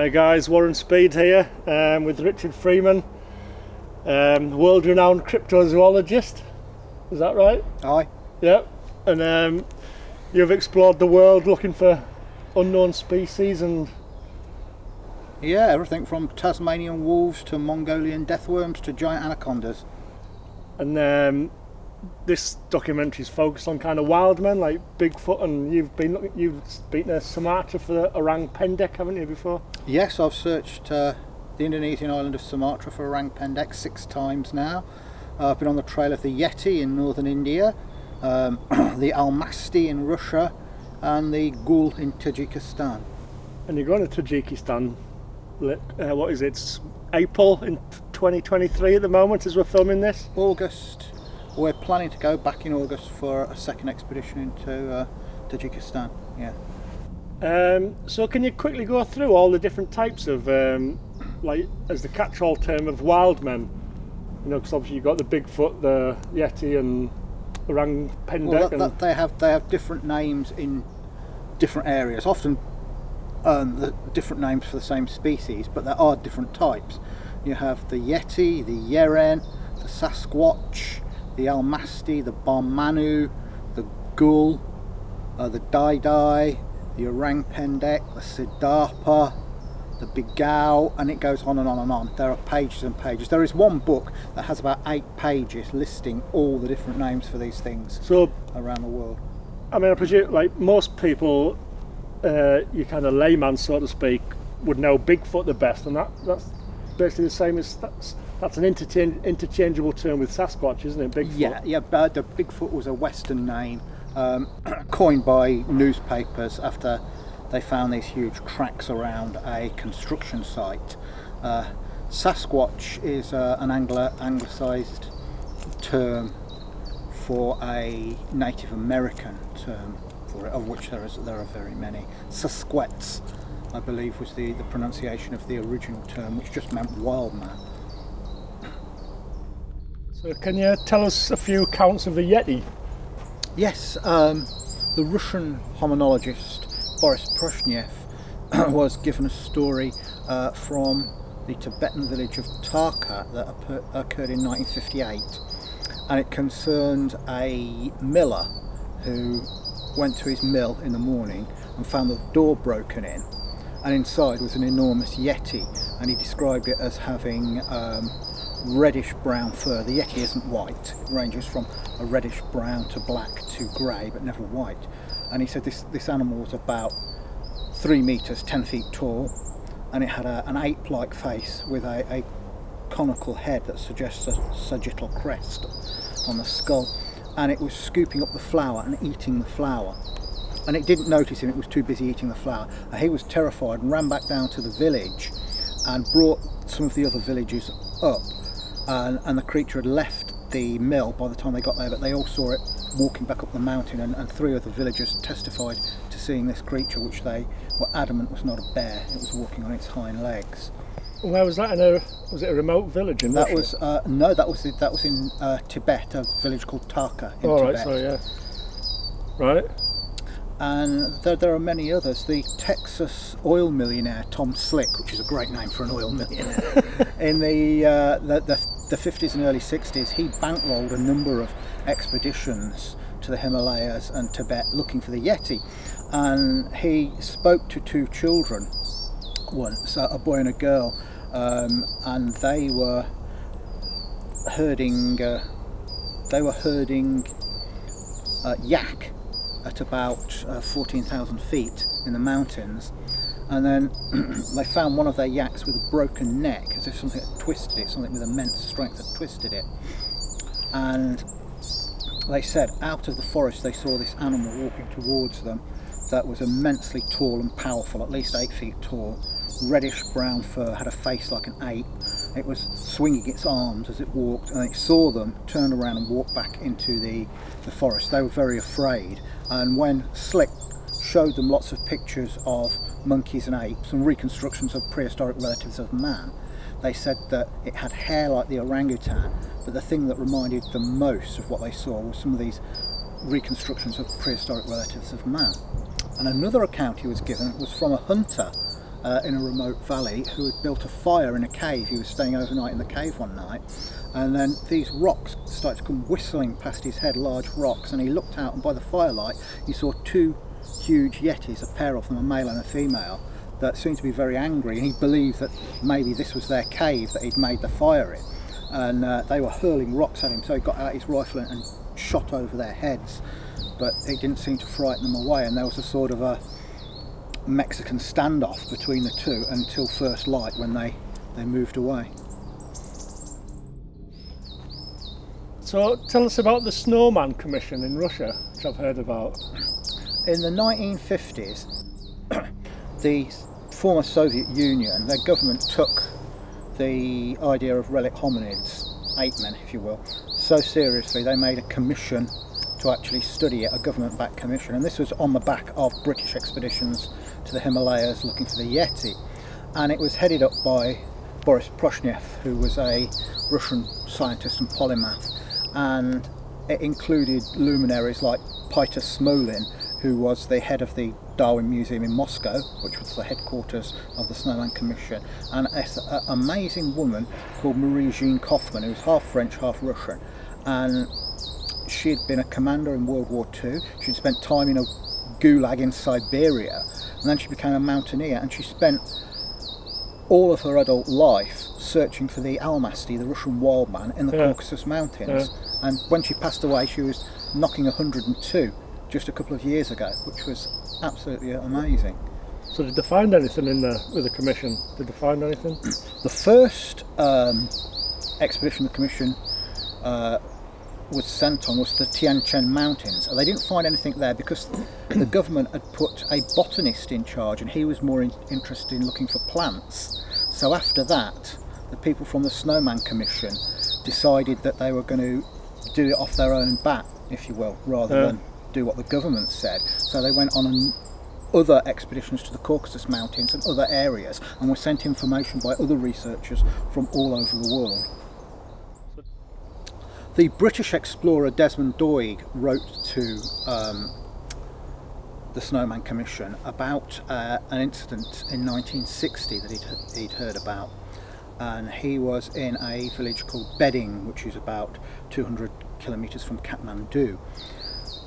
Hi guys, Warren Speed here with Richard Freeman, world-renowned cryptozoologist. Is that right? Aye. Yep. And you've explored the world looking for unknown species and... Yeah, everything from Tasmanian wolves to Mongolian deathworms to giant anacondas. And this documentary is focused on kind of wild men like Bigfoot, and you've been to Sumatra for the orang Pendek, haven't you, before? Yes, I've searched the Indonesian island of Sumatra for orang Pendek 6 times now. I've been on the trail of the Yeti in northern India, the Almasty in Russia, and the Ghoul in Tajikistan. And you're going to Tajikistan, what is it, it's April in 2023 at the moment as we're filming this? August. We're planning to go back in August for a second expedition into Tajikistan. Yeah. So can you quickly go through all the different types of, like as the catch-all term of wild men? You know, because obviously you've got the Bigfoot, the Yeti, and orang Pendek. Well, they have different names in different areas. Often the different names for the same species, but there are different types. You have the Yeti, the Yeren, the Sasquatch, the Almasty, the Barmanu, the Ghoul, the Dai, the orang Pendek, the Siddharpa, the Bigau, and it goes on and on and on. There are pages and pages. There is one book that has about 8 pages listing all the different names for these things around the world. I mean, I presume, like most people, you kind of layman, so to speak, would know Bigfoot the best, and that's basically the same as that's an interchangeable term with Sasquatch, isn't it? Bigfoot. Yeah. The Bigfoot was a Western name coined by newspapers after they found these huge tracks around a construction site. Sasquatch is an anglicised term for a Native American term for it, of which there are very many. Sasquatch, I believe, was the pronunciation of the original term, which just meant wild man. So can you tell us a few accounts of the Yeti? Yes, the Russian hominologist Boris Prushnev was given a story from the Tibetan village of Tarka that occurred in 1958, and it concerned a miller who went to his mill in the morning and found the door broken in, and inside was an enormous Yeti, and he described it as having reddish brown fur. The Yeti isn't white, it ranges from a reddish brown to black to grey, but never white. And he said this animal was about 3 meters, 10 feet tall, and it had an ape-like face with a conical head that suggests a sagittal crest on the skull, and it was scooping up the flour and eating the flour. And it didn't notice him, it was too busy eating the flour. And he was terrified and ran back down to the village and brought some of the other villagers up. And the creature had left the mill by the time they got there, but they all saw it walking back up the mountain, and 3 other villagers testified to seeing this creature, which they were adamant was not a bear. It was walking on its hind legs. Where was that? Was it a remote village in Russia? That was in Tibet, a village called Tarka in Tibet. Right, sorry, yeah. Right. And there are many others. The Texas oil millionaire Tom Slick, which is a great name for an oil millionaire, in the 50s and early 60s, he bankrolled a number of expeditions to the Himalayas and Tibet looking for the Yeti, and he spoke to 2 children once, a boy and a girl, and they were herding yak at about 14,000 feet in the mountains, and then they found one of their yaks with a broken neck, as if something had twisted it, something with immense strength had twisted it. And they said out of the forest they saw this animal walking towards them that was immensely tall and powerful, at least 8 feet tall, reddish brown fur, had a face like an ape. It was swinging its arms as it walked, and it saw them, turned around and walked back into the forest. They were very afraid, and when Slick showed them lots of pictures of monkeys and apes and reconstructions of prehistoric relatives of man, they said that it had hair like the orangutan, but the thing that reminded them most of what they saw was some of these reconstructions of prehistoric relatives of man. And another account he was given was from a hunter in a remote valley who had built a fire in a cave. He was staying overnight in the cave one night, and then these rocks started to come whistling past his head, large rocks, and he looked out, and by the firelight he saw two huge yetis, a pair of them, a male and a female, that seemed to be very angry, and he believed that maybe this was their cave that he'd made the fire in, and they were hurling rocks at him, so he got out his rifle and shot over their heads, but it didn't seem to frighten them away, and there was a sort of a Mexican standoff between the two until first light, when they moved away. So tell us about the Snowman Commission in Russia, which I've heard about. In the 1950s, the former Soviet Union, their government took the idea of relic hominids, ape men if you will, so seriously they made a commission to actually study it, a government-backed commission, and this was on the back of British expeditions to the Himalayas looking for the Yeti, and it was headed up by Boris Proshnev, who was a Russian scientist and polymath, and it included luminaries like Peter Smolin, who was the head of the Darwin Museum in Moscow, which was the headquarters of the Snowman Commission, and an amazing woman called Marie-Jeanne Kaufmann, who was half French, half Russian, and she had been a commander in World War II. She'd spent time in a gulag in Siberia, and then she became a mountaineer, and she spent all of her adult life searching for the Almasty, the Russian wild man, in the Caucasus Mountains. And when she passed away, she was knocking 102 just a couple of years ago, which was absolutely amazing. So did they find anything with the commission? Did they find anything? The first expedition the commission was sent on was the Tian Shan Mountains, and they didn't find anything there because the government had put a botanist in charge, and he was more interested in looking for plants. So after that, the people from the Snowman Commission decided that they were going to do it off their own bat, if you will, rather than do what the government said. So they went on other expeditions to the Caucasus Mountains and other areas, and were sent information by other researchers from all over the world. The British explorer Desmond Doig wrote to the Snowman Commission about an incident in 1960 that he'd heard about, and he was in a village called Bedding, which is about 200 kilometres from Kathmandu.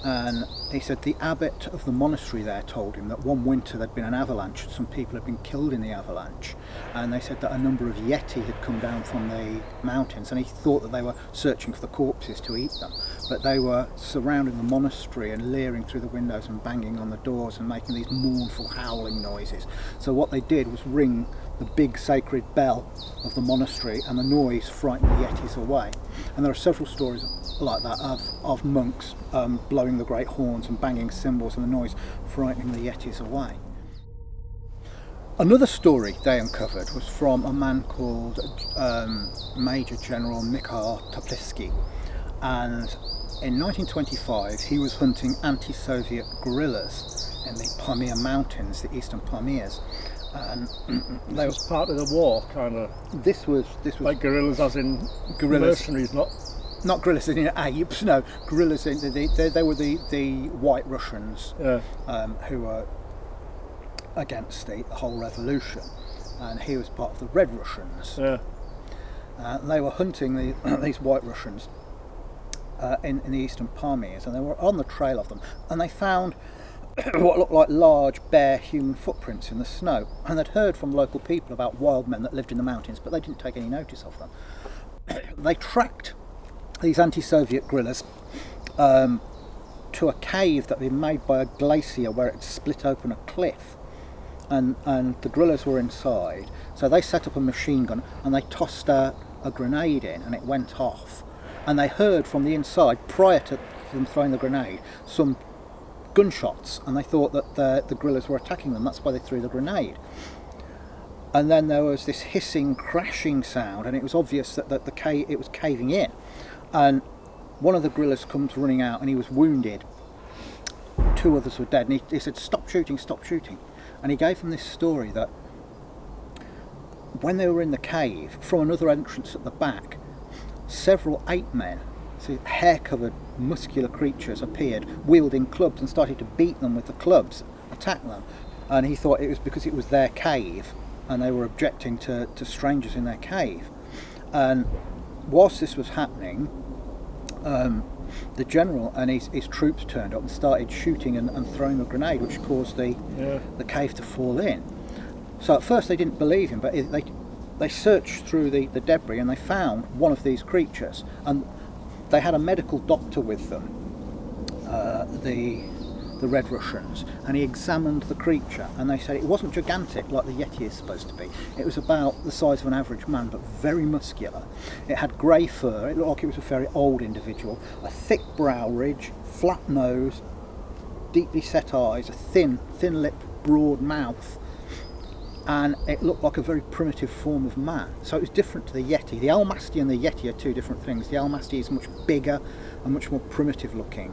And he said the abbot of the monastery there told him that one winter there'd been an avalanche and some people had been killed in the avalanche, and they said that a number of Yeti had come down from the mountains, and he thought that they were searching for the corpses to eat them, but they were surrounding the monastery and leering through the windows and banging on the doors and making these mournful howling noises. So what they did was ring the big sacred bell of the monastery, and the noise frightened the Yetis away. And there are several stories like that of monks blowing the great horns and banging cymbals, and the noise frightening the Yetis away. Another story they uncovered was from a man called Major General Mikhail Toplitsky, and in 1925 he was hunting anti-Soviet guerrillas in the Pamir Mountains, the eastern Pamirs. And this was part of the war, kind of. This was like guerrillas, as in mercenaries, not guerrillas in apes. No, guerrillas in they were the White Russians who were against the whole revolution, and he was part of the Red Russians. They were hunting these White Russians in the eastern Pamirs, and they were on the trail of them, and they found what looked like large bare human footprints in the snow, and they'd heard from local people about wild men that lived in the mountains, but they didn't take any notice of them. They tracked these anti-Soviet guerrillas to a cave that had been made by a glacier where it split open a cliff, and the guerrillas were inside, so they set up a machine gun and they tossed a grenade in, and it went off, and they heard from the inside, prior to them throwing the grenade, some gunshots, and they thought that the guerrillas were attacking them. That's why they threw the grenade. And then there was this hissing, crashing sound, and it was obvious that it was caving in. And one of the guerrillas comes running out, and he was wounded. Two others were dead, and he said, "Stop shooting, stop shooting." And he gave them this story that when they were in the cave, from another entrance at the back, several ape men, so hair-covered, muscular creatures, appeared, wielding clubs, and started to beat them with the clubs, attack them. and he thought it was because it was their cave and they were objecting to strangers in their cave. And whilst this was happening, the general and his troops turned up and started shooting and throwing a grenade, which caused the cave to fall in. So at first they didn't believe him, but they searched through the debris and they found one of these creatures, and they had a medical doctor with them, the Red Russians, and he examined the creature, and they said it wasn't gigantic like the Yeti is supposed to be. It was about the size of an average man, but very muscular. It had grey fur. It looked like it was a very old individual. A thick brow ridge, flat nose, deeply set eyes, a thin lipped, broad mouth, and it looked like a very primitive form of man. So it was different to the Yeti. The Almasty and the Yeti are two different things. The Almasty is much bigger and much more primitive looking,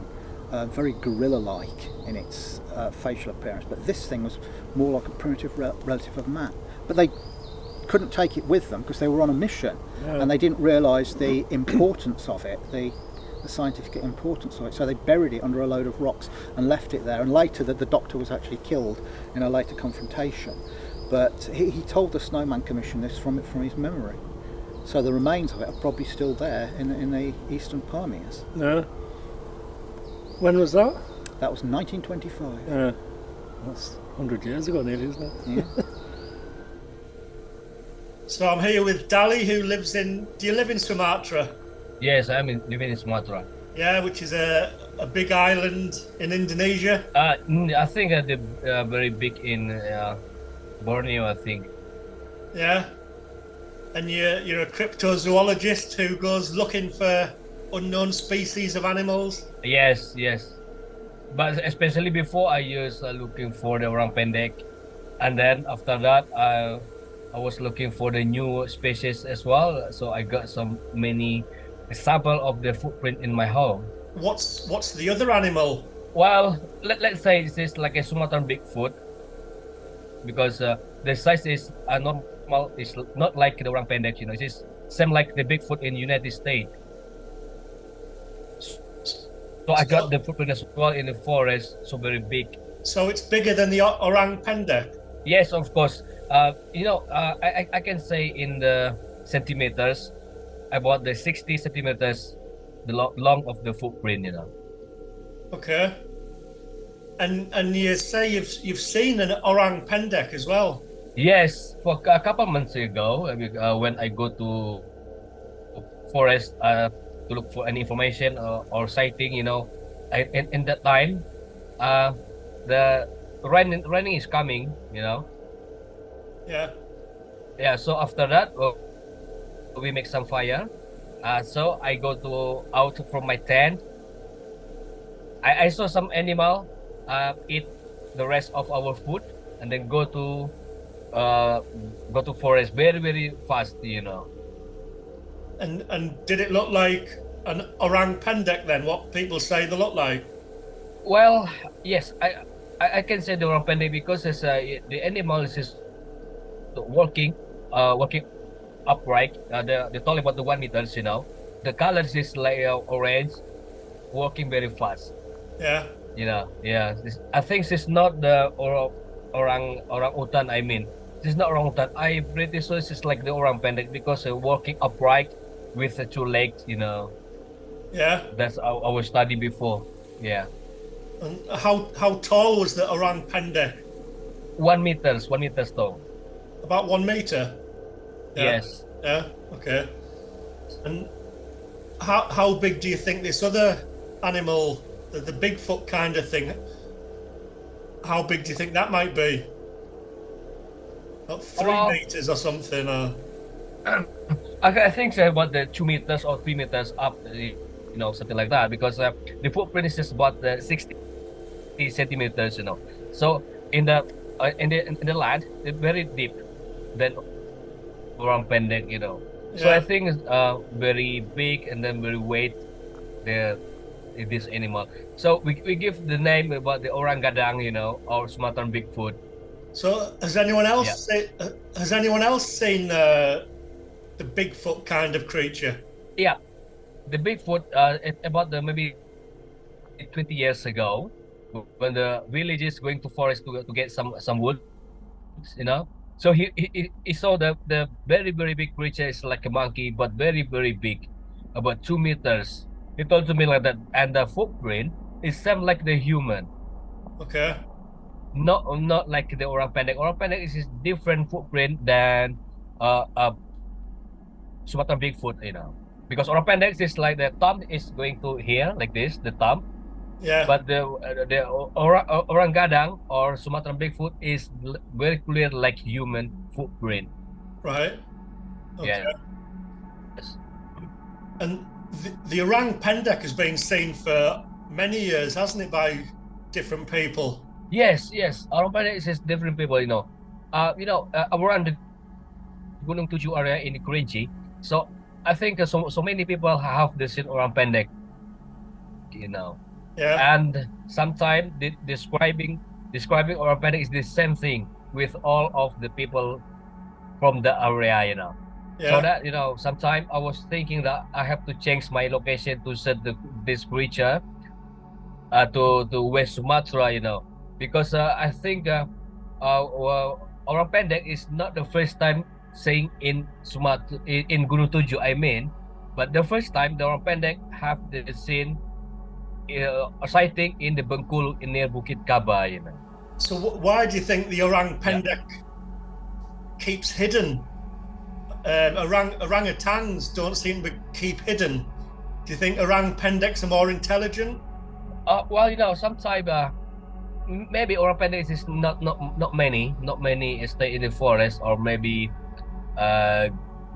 very gorilla-like in its facial appearance, but this thing was more like a primitive relative of man. But they couldn't take it with them because they were on a mission, and they didn't realise the importance of it, the scientific importance of it, so they buried it under a load of rocks and left it there. And later the doctor was actually killed in a later confrontation, but he told the Snowman Commission this from his memory. So the remains of it are probably still there in the eastern Pamirs. Yeah. When was that? That was 1925. Yeah. That's 100 years ago nearly, isn't it? Yeah. So I'm here with Dali, who lives in... Do you live in Sumatra? Yes, living in Sumatra. Yeah, which is a big island in Indonesia. I think they're very big in Borneo, I think. Yeah. And you're a cryptozoologist who goes looking for unknown species of animals? Yes. But especially before, I used looking for the orang pendek, and then after that, I was looking for the new species as well. So I got some many sample of the footprint in my home. What's the other animal? Well, let's say this is like a Sumatran Bigfoot, because the size is normal. It's not like the orang pendek, you know. It's same like the Bigfoot in United States. So I got the footprint as well in the forest, so very big. So it's bigger than the orang pendek? Yes, of course. I can say in the centimeters, about the 60 centimeters, the long of the footprint, you know. Okay. And you say you've seen an orang pendek as well? Yes, for a couple months ago, when I go to forest to look for any information or sighting, you know, in that time, the raining is coming, you know. Yeah. So after that, we make some fire. So I go out from my tent. I saw some animal eat the rest of our food, and then go to forest very, very fast, you know. And did it look like an orang pendek then? What people say they look like? Well, yes, I can say the orang pendek because the animal is just walking upright. The tall about the 1 meters, you know. The colors is like orange, walking very fast. Yeah. You know, yeah. I think it's not the orang utan. I mean, this is not orang utan. I pretty sure it's like the orang pendek because walking upright with the 2 legs. You know. Yeah. That's our study before. Yeah. And how tall was the orang pendek? 1 meter tall. About 1 meter. Yeah. Yes. Yeah. Okay. And how big do you think this other animal, the Bigfoot kind of thing, how big do you think that might be? About 3 meters or something? Or... I think so, about the 2 meters or 3 meters up, you know, something like that, because the footprint is just about 60 centimeters, you know. So in the land, it's very deep than orang pendek, you know. Yeah. So I think it's very big and then very weight this animal. So we give the name about the orang gadang, you know, or Sumatran Bigfoot. So has anyone else seen the Bigfoot kind of creature? Yeah, the Bigfoot about maybe 20 years ago, when the village is going to forest to get some wood, you know. So he saw the very very big creature is like a monkey, but very very big, about 2 meters. He told to me like that, and the footprint is same like the human, Okay. not like the orang pendek. Orang pendek is different footprint than Sumatran Bigfoot, you know, because orang pendek is like the thumb is going to here like this, the thumb. Yeah. But the orang gadang or Sumatran Bigfoot is very clear like human footprint. Right. Okay. Yeah. Yes. And the orang pendek has been seen for many years, hasn't it, by different people? Yes. Orang pendek is different people, you know. Around the Gunung Tujuh area in Kerinci. So I think so many people have the seen orang pendek, you know. Yeah. And sometimes describing orang pendek is the same thing with all of the people from the area, you know. Yeah. So that, you know, sometimes I was thinking that I have to change my location to set this creature to West Sumatra, you know, because I think orang pendek is not the first time saying in Sumatra in Gunung Tujuh, I mean, but the first time the orang pendek have the scene a sighting in the Bengkulu near Bukit Kaba, you know. So why do you think the orang pendek keeps hidden? Orangutans don't seem to keep hidden. Do you think orang pendeks are more intelligent? Well, you know, sometimes maybe orang pendek is not many stay in the forest, or maybe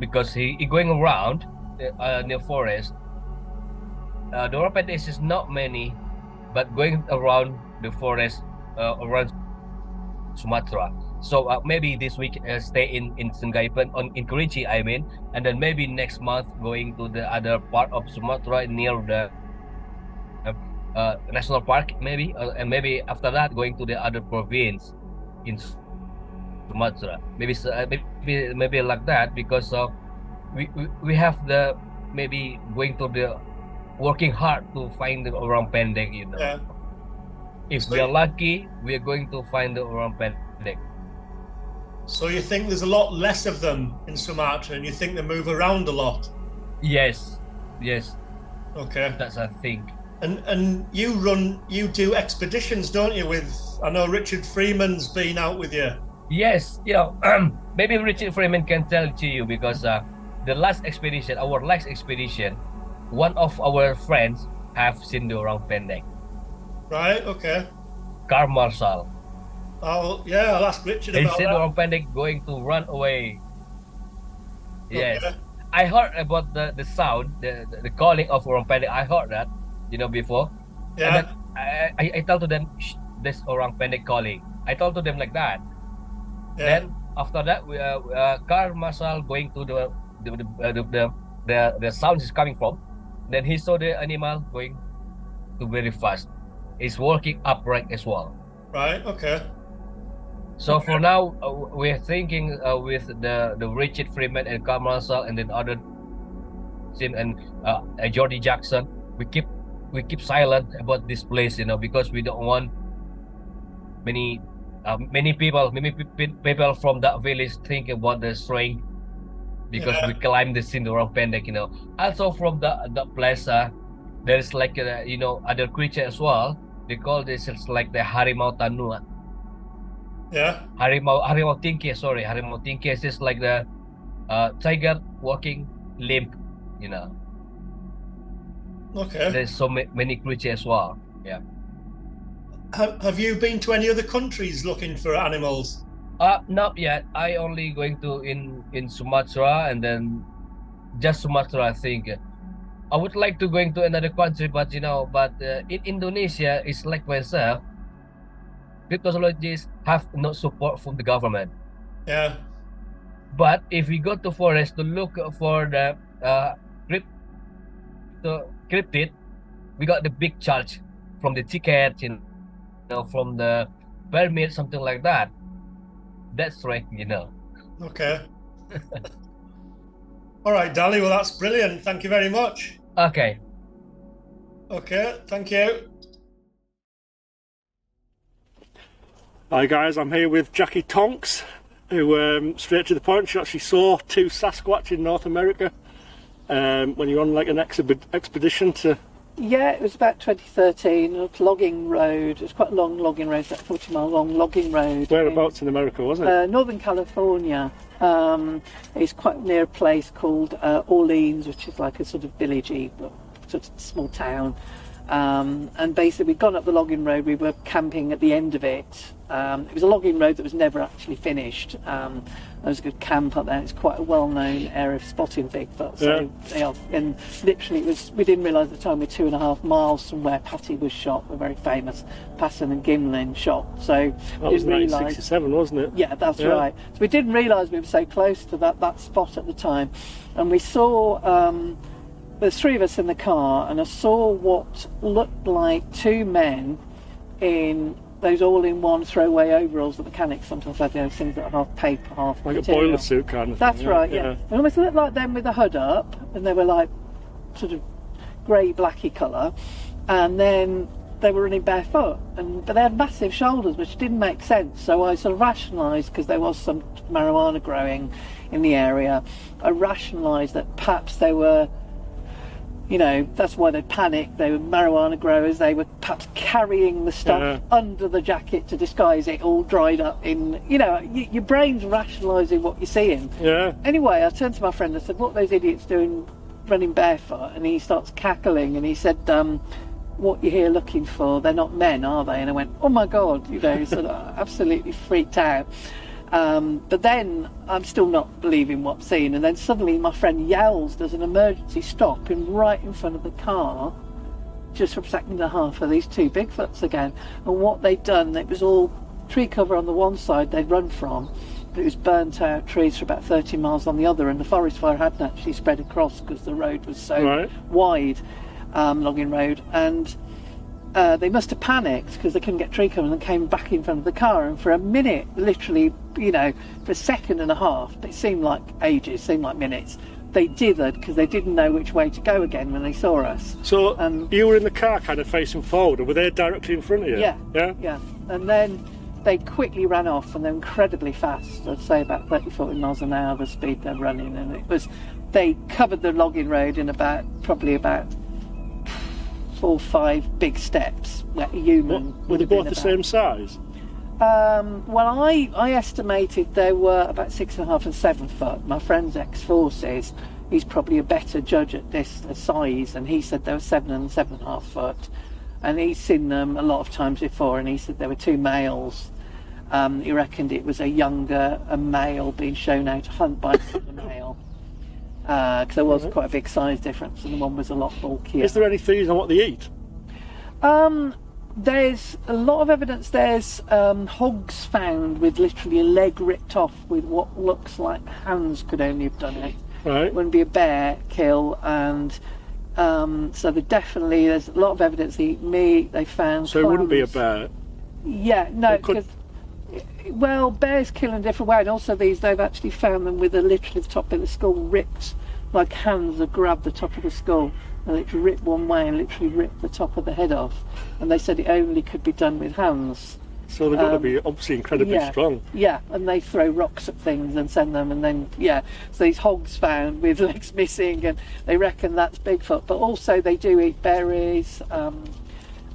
because he going around the forest. The orang pendek is not many, but going around the forest around Sumatra. So maybe this week stay in Sengaipan in Kerinci, I mean, and then maybe next month going to the other part of Sumatra near the national park, maybe, and maybe after that going to the other province in Sumatra. Maybe like that, because we have the maybe going to the working hard to find the orang pendek, you know. Yeah. If we are lucky, we are going to find the orang pendek. So you think there's a lot less of them in Sumatra, and you think they move around a lot? Yes. Okay. That's a thing. And you do expeditions, don't you? With, I know Richard Freeman's been out with you. Yes, you know, maybe Richard Freeman can tell to you, because our last expedition, one of our friends have seen the orang pendek. Right. Okay. Car Marshal. Oh yeah, I'll ask Richard He about said that. orang pendek going to run away. Yes. Okay. I heard about the sound, the calling of orang pendek. I heard that, you know, before. Yeah. And then I told to them, this orang pendek calling. I told to them like that. Yeah. Then after that, we Car Marshal going to the sound is coming from. Then he saw the animal going to very fast. It's walking upright as well. Right. Okay. So for now, we're thinking with the Richard Freeman and Car Marshal, and then other team and Jordy Jackson, we keep silent about this place, you know, because we don't want many people from that village think about the strength, because we climb the scene orang pendek, you know. Also from the place, there's like you know, other creature as well. They call this, it's like the harimau tanua. Yeah. Harimau tingkir, sorry. Harimau tingkir is just like the tiger walking limp, you know. Okay. There's so many creatures as well. Yeah. Have you been to any other countries looking for animals? Not yet. I only going to in Sumatra, and then just Sumatra, I think. I would like to going to another country, but you know, in Indonesia, it's like myself. Cryptozoologists have no support from the government. Yeah. But if we go to forest to look for the cryptid, we got the big charge from the ticket, you know, from the permit, something like that. That's right, you know. Okay. All right, Dali. Well, that's brilliant. Thank you very much. Okay. Okay. Thank you. Hi guys, I'm here with Jackie Tonks, who straight to the point, she actually saw 2 Sasquatch in North America when you were on like an expedition to... Yeah, it was about 2013, a logging road. It was quite a long logging road, about 40-mile long logging road. Whereabouts in America, wasn't it? Northern California. It's quite near a place called Orleans, which is like a sort of villagey, sort of small town. And basically we'd gone up the logging road, we were camping at the end of it. It was a logging road that was never actually finished. There was a good camp up there. It's quite a well-known area of spotting Bigfoot. So they are, and literally we didn't realise at the time we're 2.5 miles from where Patty was shot, the very famous Passon and Gimlin shot. So that was 1967, wasn't it? Yeah, that's right. So we didn't realise we were so close to that spot at the time. And we saw there's 3 of us in the car, and I saw what looked like 2 men in those all-in-one throwaway overalls that mechanics sometimes have, those things that are half paper, half like material. A boiler suit kind of That's thing. right, yeah. They almost looked like them with the hood up, and they were like sort of grey-blacky colour, and then they were running barefoot, but they had massive shoulders, which didn't make sense. So I sort of rationalised, because there was some marijuana growing in the area, I rationalised that perhaps they were, you know, that's why they panicked. They were marijuana growers. They were perhaps carrying the stuff under the jacket to disguise it, all dried up in, you know, your brain's rationalising what you're seeing. Yeah. Anyway, I turned to my friend and said, what are those idiots doing running barefoot? And he starts cackling and he said, what you're here looking for, they're not men, are they? And I went, oh my God, you know, sort of absolutely freaked out. But then I'm still not believing what I'm seeing, and then suddenly my friend yells, there's an emergency stop right in front of the car, just for a second and a half, for these 2 Bigfoots again. And what they'd done, it was all tree cover on the one side they'd run from, but it was burnt out trees for about 30 miles on the other, and the forest fire hadn't actually spread across because the road was so wide, logging road, and they must have panicked because they couldn't get tree cover and came back in front of the car, and for a minute, literally, you know, for a second and a half, it seemed like ages, seemed like minutes, they dithered because they didn't know which way to go again when they saw us. So you were in the car kind of facing forward, or were they directly in front of you? Yeah. And then they quickly ran off, and they're incredibly fast. I'd say about 30-40 miles an hour the speed they're running, and they covered the logging road in probably about 4 or 5 big steps where a human were they both the same size? Well, I estimated they were about 6.5 and 7 foot. My friend's ex-forces, he's probably a better judge at this size, and he said they were 7 and 7.5 foot, and he's seen them a lot of times before, and he said there were 2 males. He reckoned it was a male being shown how to hunt by a male. Because there was quite a big size difference, and the one was a lot bulkier. Is there any theories on what they eat? There's a lot of evidence. There's hogs found with literally a leg ripped off with what looks like hands could only have done it. Right. It wouldn't be a bear kill, and so there's a lot of evidence they eat meat. They found so clams. It wouldn't be a bear? Yeah, no, because well, bears kill in a different way, and also they've actually found them with literally the top of the skull ripped, like hands that grabbed the top of the skull and literally ripped one way and literally ripped the top of the head off, and they said it only could be done with hands. So they've got to be obviously incredibly strong. Yeah, and they throw rocks at things and send them, and then so these hogs found with legs missing, and they reckon that's Bigfoot. But also they do eat berries,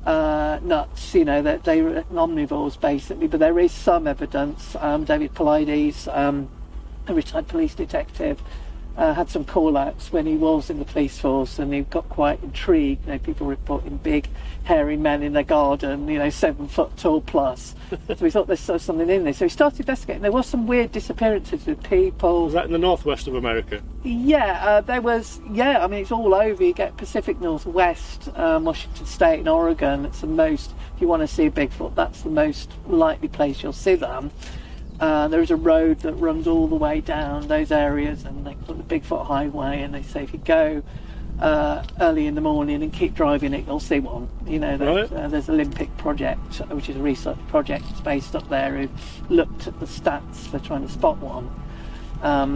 nuts, you know, that they're omnivores basically. But there is some evidence. David Polides, a retired police detective, had some call-outs when he was in the police force, and he got quite intrigued. You know, people reporting big hairy men in their garden, you know, 7 foot tall plus. So we thought there's something in there. So we started investigating. There was some weird disappearances with people. Was that in the northwest of America? Yeah, there was. Yeah, I mean, it's all over. You get Pacific Northwest, Washington State, and Oregon. It's the most. If you want to see a Bigfoot, that's the most likely place you'll see them. There is a road that runs all the way down those areas, and they call it the Bigfoot Highway, and they say if you go early in the morning and keep driving it, you'll see one. You know, there's Olympic Project, which is a research project based up there, who looked at the stats for trying to spot one.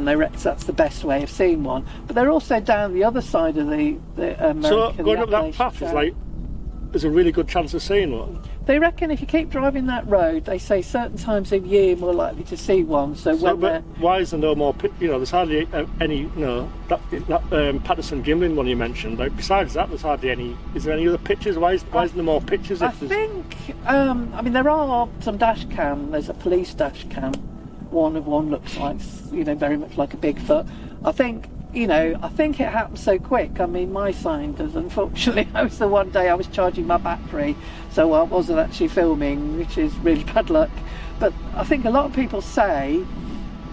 They reckon that's the best way of seeing one. But they're also down the other side of the American. So going up that path is like, there's a really good chance of seeing one. They reckon if you keep driving that road, they say certain times of year more likely to see one. So when but why is there no more? There's hardly any. That Patterson Gimlin one you mentioned. Like, besides that, there's hardly any. Is there any other pictures? Why is there more pictures? I think. There are some dash cam. There's a police dash cam. One looks like, very much like a Bigfoot. I think it happened so quick. I mean, my sign does. Unfortunately, I was the one day I was charging my battery, so I wasn't actually filming, which is really bad luck. But I think a lot of people say,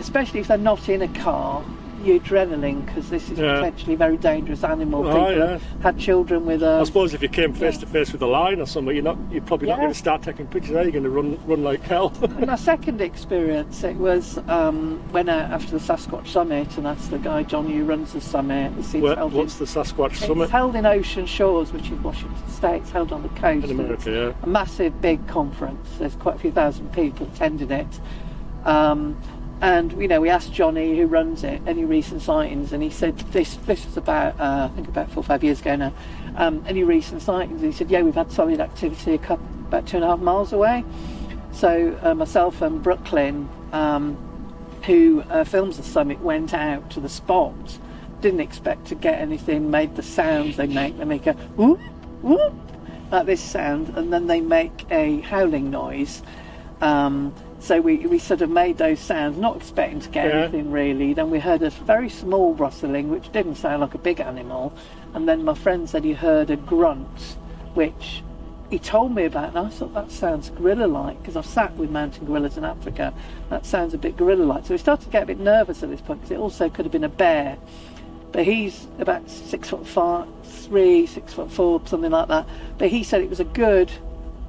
especially if they're not in a car, the adrenaline, because this is potentially a very dangerous animal. People have had children with I suppose if you came face to face with a lion or something, you're probably not going to start taking pictures. You're going to run like hell. And my second experience, it was when after the Sasquatch Summit, and that's the guy John who runs the summit. What's the Sasquatch Summit? It's held in Ocean Shores, which is Washington State. It's held on the coast. In America, yeah. A massive, big conference. There's quite a few thousand people attending it. And we asked Johnny, who runs it, any recent sightings, and he said this was about I think about 4 or 5 years ago now. Any recent sightings? He said, we've had solid activity about 2.5 miles away. So myself and Brooklyn, who films the summit, went out to the spot. Didn't expect to get anything. Made the sounds they make. They make a whoop whoop like this sound, and then they make a howling noise. So we sort of made those sounds, not expecting to get anything really. Then we heard a very small rustling, which didn't sound like a big animal. And then my friend said he heard a grunt, which he told me about. And I thought, that sounds gorilla-like, because I've sat with mountain gorillas in Africa. That sounds a bit gorilla-like. So we started to get a bit nervous at this point, because it also could have been a bear. But he's about 6'3", 6'4", something like that. But he said it was a good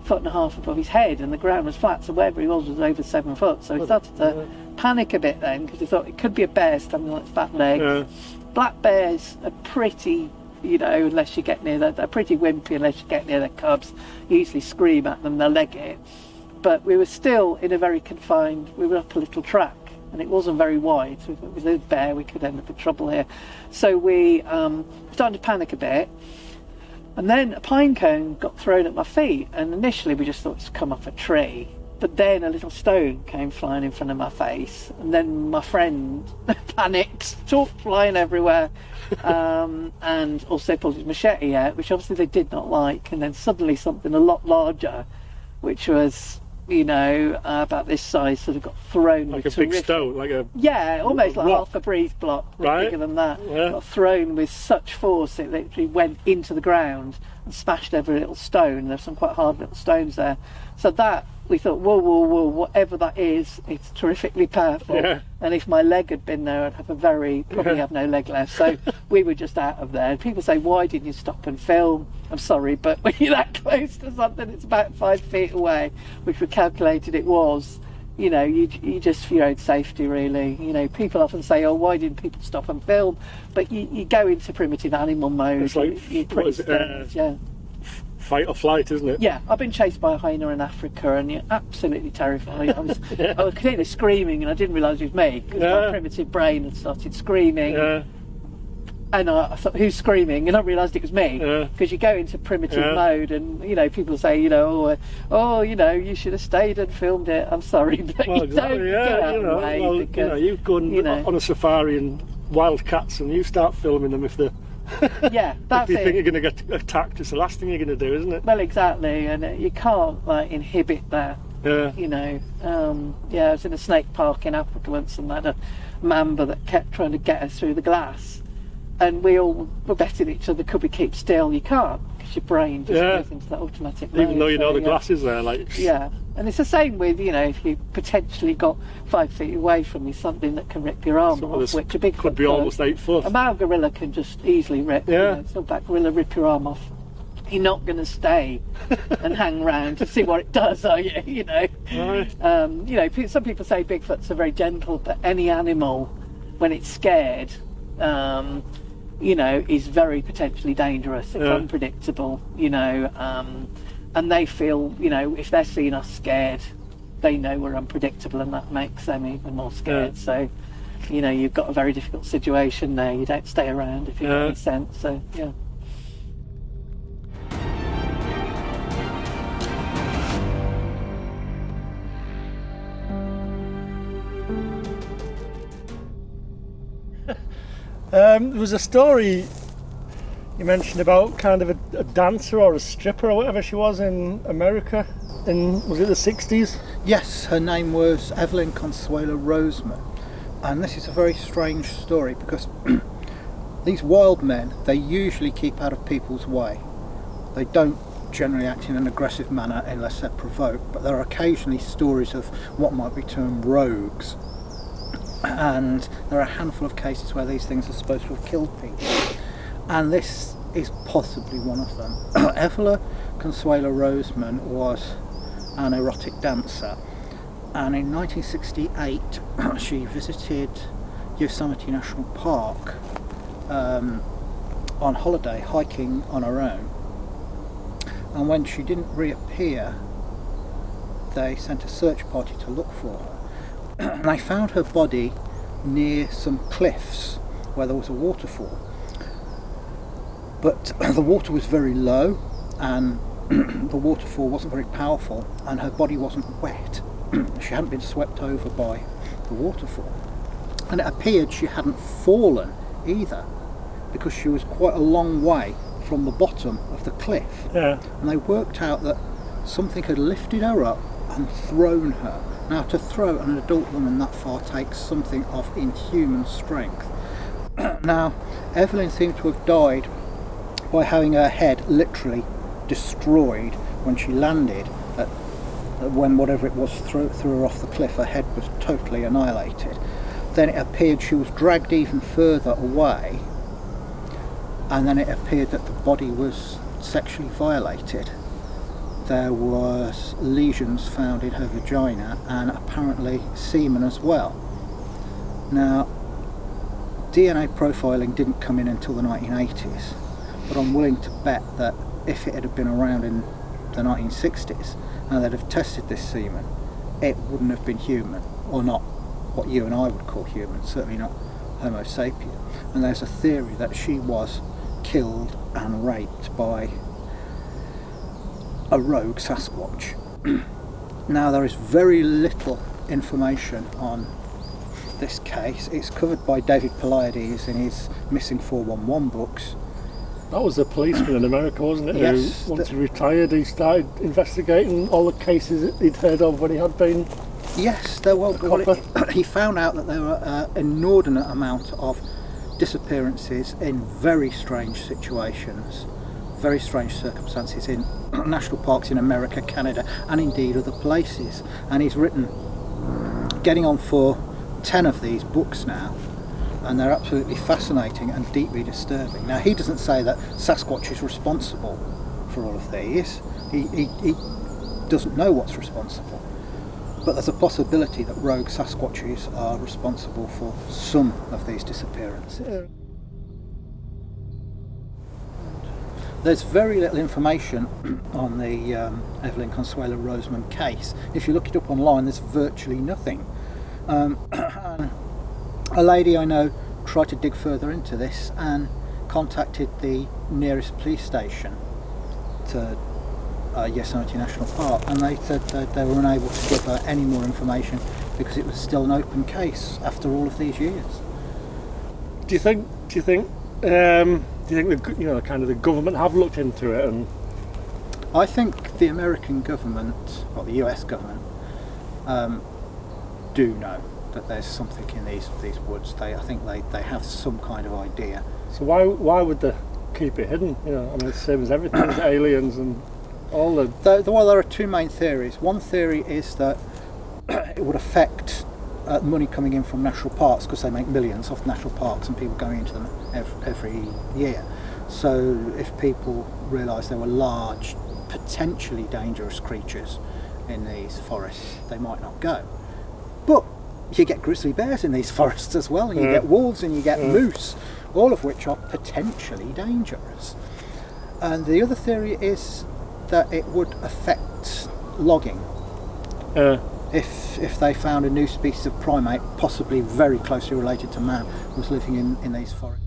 1.5 foot above his head, and the ground was flat, so wherever he was over 7 foot. So he started to panic a bit then, because he thought it could be a bear standing on its back legs. Black bears are pretty, unless you get near they're pretty wimpy unless you get near their cubs. You usually scream at them, they'll leg it. But we were still in a very confined, we were up a little track, and it wasn't very wide, so if it was a bear we could end up in trouble here. So we started to panic a bit. And then a pine cone got thrown at my feet, and initially we just thought it's come off a tree. But then a little stone came flying in front of my face, and then my friend panicked, chalk flying everywhere, and also pulled his machete out, which obviously they did not like. And then suddenly something a lot larger, which was, about this size, sort of got thrown like with a big stone, like a almost like rock. half a breeze block, Right. bigger than that. Yeah. Got thrown with such force it literally went into the ground and smashed every little stone. There's some quite hard little stones there. So that we thought, whoa, whatever that is, it's terrifically powerful. Yeah. And if my leg had been there, I'd have probably have no leg left. So we were just out of there. People say, why didn't you stop and film? I'm sorry, but when you're that close to something, it's about 5 feet away, which we calculated it was. You just for your own safety, really. People often say, "Oh, why didn't people stop and film?" But you go into primitive animal mode. It's like, you're pretty scared, fight or flight, isn't it? Yeah, I've been chased by a hyena in Africa, and you're absolutely terrified. I was completely screaming, and I didn't realise it was me, because my primitive brain had started screaming. Yeah. And I thought, who's screaming? And I realised it was me, because you go into primitive mode, and people say, you should have stayed and filmed it. I'm sorry, but you don't get out of the way, because you go on a safari and wild cats, and you start filming them if they're. That's if you it. think you're going to get attacked, it's the last thing you're going to do, isn't it? Well, exactly, and you can't inhibit that. I was in a snake park in Africa once, and I had a mamba that kept trying to get us through the glass. And we all were betting each other, could we keep still? You can't, because your brain just goes into that automatic mode. Even though you know the glass is there, Yeah, and it's the same with, if you potentially got 5 feet away from you, something that can rip your arm off, which a big could be almost 8 foot. A male gorilla can just easily rip, silverback gorilla, rip your arm off. You're not going to stay and hang around to see what it does, are you? Right. Some people say Bigfoots are very gentle, but any animal, when it's scared, is very potentially dangerous. It's unpredictable, and they feel, if they're seeing us scared, they know we're unpredictable, and that makes them even more scared. So, you've got a very difficult situation there. You don't stay around if you get any sense. So, There was a story you mentioned about kind of a dancer or a stripper or whatever she was in America. Was it the 60s? Yes, her name was Evelyn Consuelo Roseman, and this is a very strange story because these wild men, they usually keep out of people's way. They don't generally act in an aggressive manner unless they're provoked, but there are occasionally stories of what might be termed rogues, and there are a handful of cases where these things are supposed to have killed people, and this is possibly one of them. Evelyn Consuelo Roseman was an erotic dancer, and in 1968 she visited Yosemite National Park on holiday, hiking on her own, and when she didn't reappear they sent a search party to look for her. And they found her body near some cliffs where there was a waterfall, but the water was very low and the waterfall wasn't very powerful, and her body wasn't wet. She hadn't been swept over by the waterfall, and it appeared she hadn't fallen either, because she was quite a long way from the bottom of the cliff. Yeah. And they worked out that something had lifted her up and thrown her. Now, to throw an adult woman that far takes something of inhuman strength. Now, Evelyn seemed to have died by having her head literally destroyed when she landed. When whatever it was threw her off the cliff, her head was totally annihilated. Then it appeared she was dragged even further away, and then it appeared that the body was sexually violated. There was lesions found in her vagina and apparently semen as well. Now, DNA profiling didn't come in until the 1980s, but I'm willing to bet that if it had been around in the 1960s and they'd have tested this semen, it wouldn't have been human, or not what you and I would call human, certainly not Homo sapien. And there's a theory that she was killed and raped by a rogue Sasquatch. Now, there is very little information on this case. It's covered by David Poliades in his Missing 411 books. That was a policeman in America, wasn't it? Yes. Who, once he retired, he started investigating all the cases he'd heard of when he had been. Yes, he found out that there were an inordinate amount of disappearances in very strange situations, very strange circumstances in national parks in America, Canada, and indeed other places. And he's written, getting on for 10 of these books now, and they're absolutely fascinating and deeply disturbing. Now, he doesn't say that Sasquatch is responsible for all of these. He doesn't know what's responsible. But there's a possibility that rogue Sasquatches are responsible for some of these disappearances. Yeah. There's very little information on the Evelyn Consuelo Roseman case. If you look it up online, there's virtually nothing. And a lady I know tried to dig further into this and contacted the nearest police station to Yosemite National Park, and they said that they were unable to give her any more information because it was still an open case after all of these years. Do you think the kind of the government have looked into it? And I think the American government, or the US government, do know that there's something in these woods. I think they have some kind of idea. so why would they keep it hidden? I mean, it's the same as everything, aliens and all the. Well, there are two main theories. One theory is that it would affect money coming in from national parks, because they make millions off national parks and people going into them every year. So if people realise there were large, potentially dangerous creatures in these forests, they might not go. But you get grizzly bears in these forests as well, and you get wolves and you get moose, all of which are potentially dangerous. And the other theory is that it would affect logging. If they found a new species of primate, possibly very closely related to man, was living in these forests.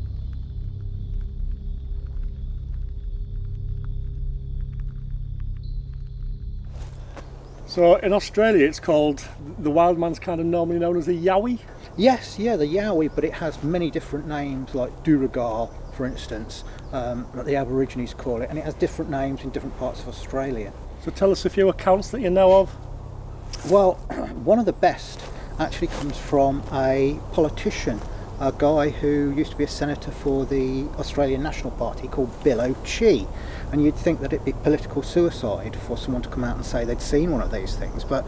So in Australia, it's called, the wild man's kind of normally known as a Yowie. Yes, yeah, the Yowie, but it has many different names, like Duragal, for instance, that the Aborigines call it, and it has different names in different parts of Australia. So tell us a few accounts that you know of. Well, one of the best actually comes from a politician, a guy who used to be a senator for the Australian National Party called Bill O'Chee. And you'd think that it'd be political suicide for someone to come out and say they'd seen one of these things, but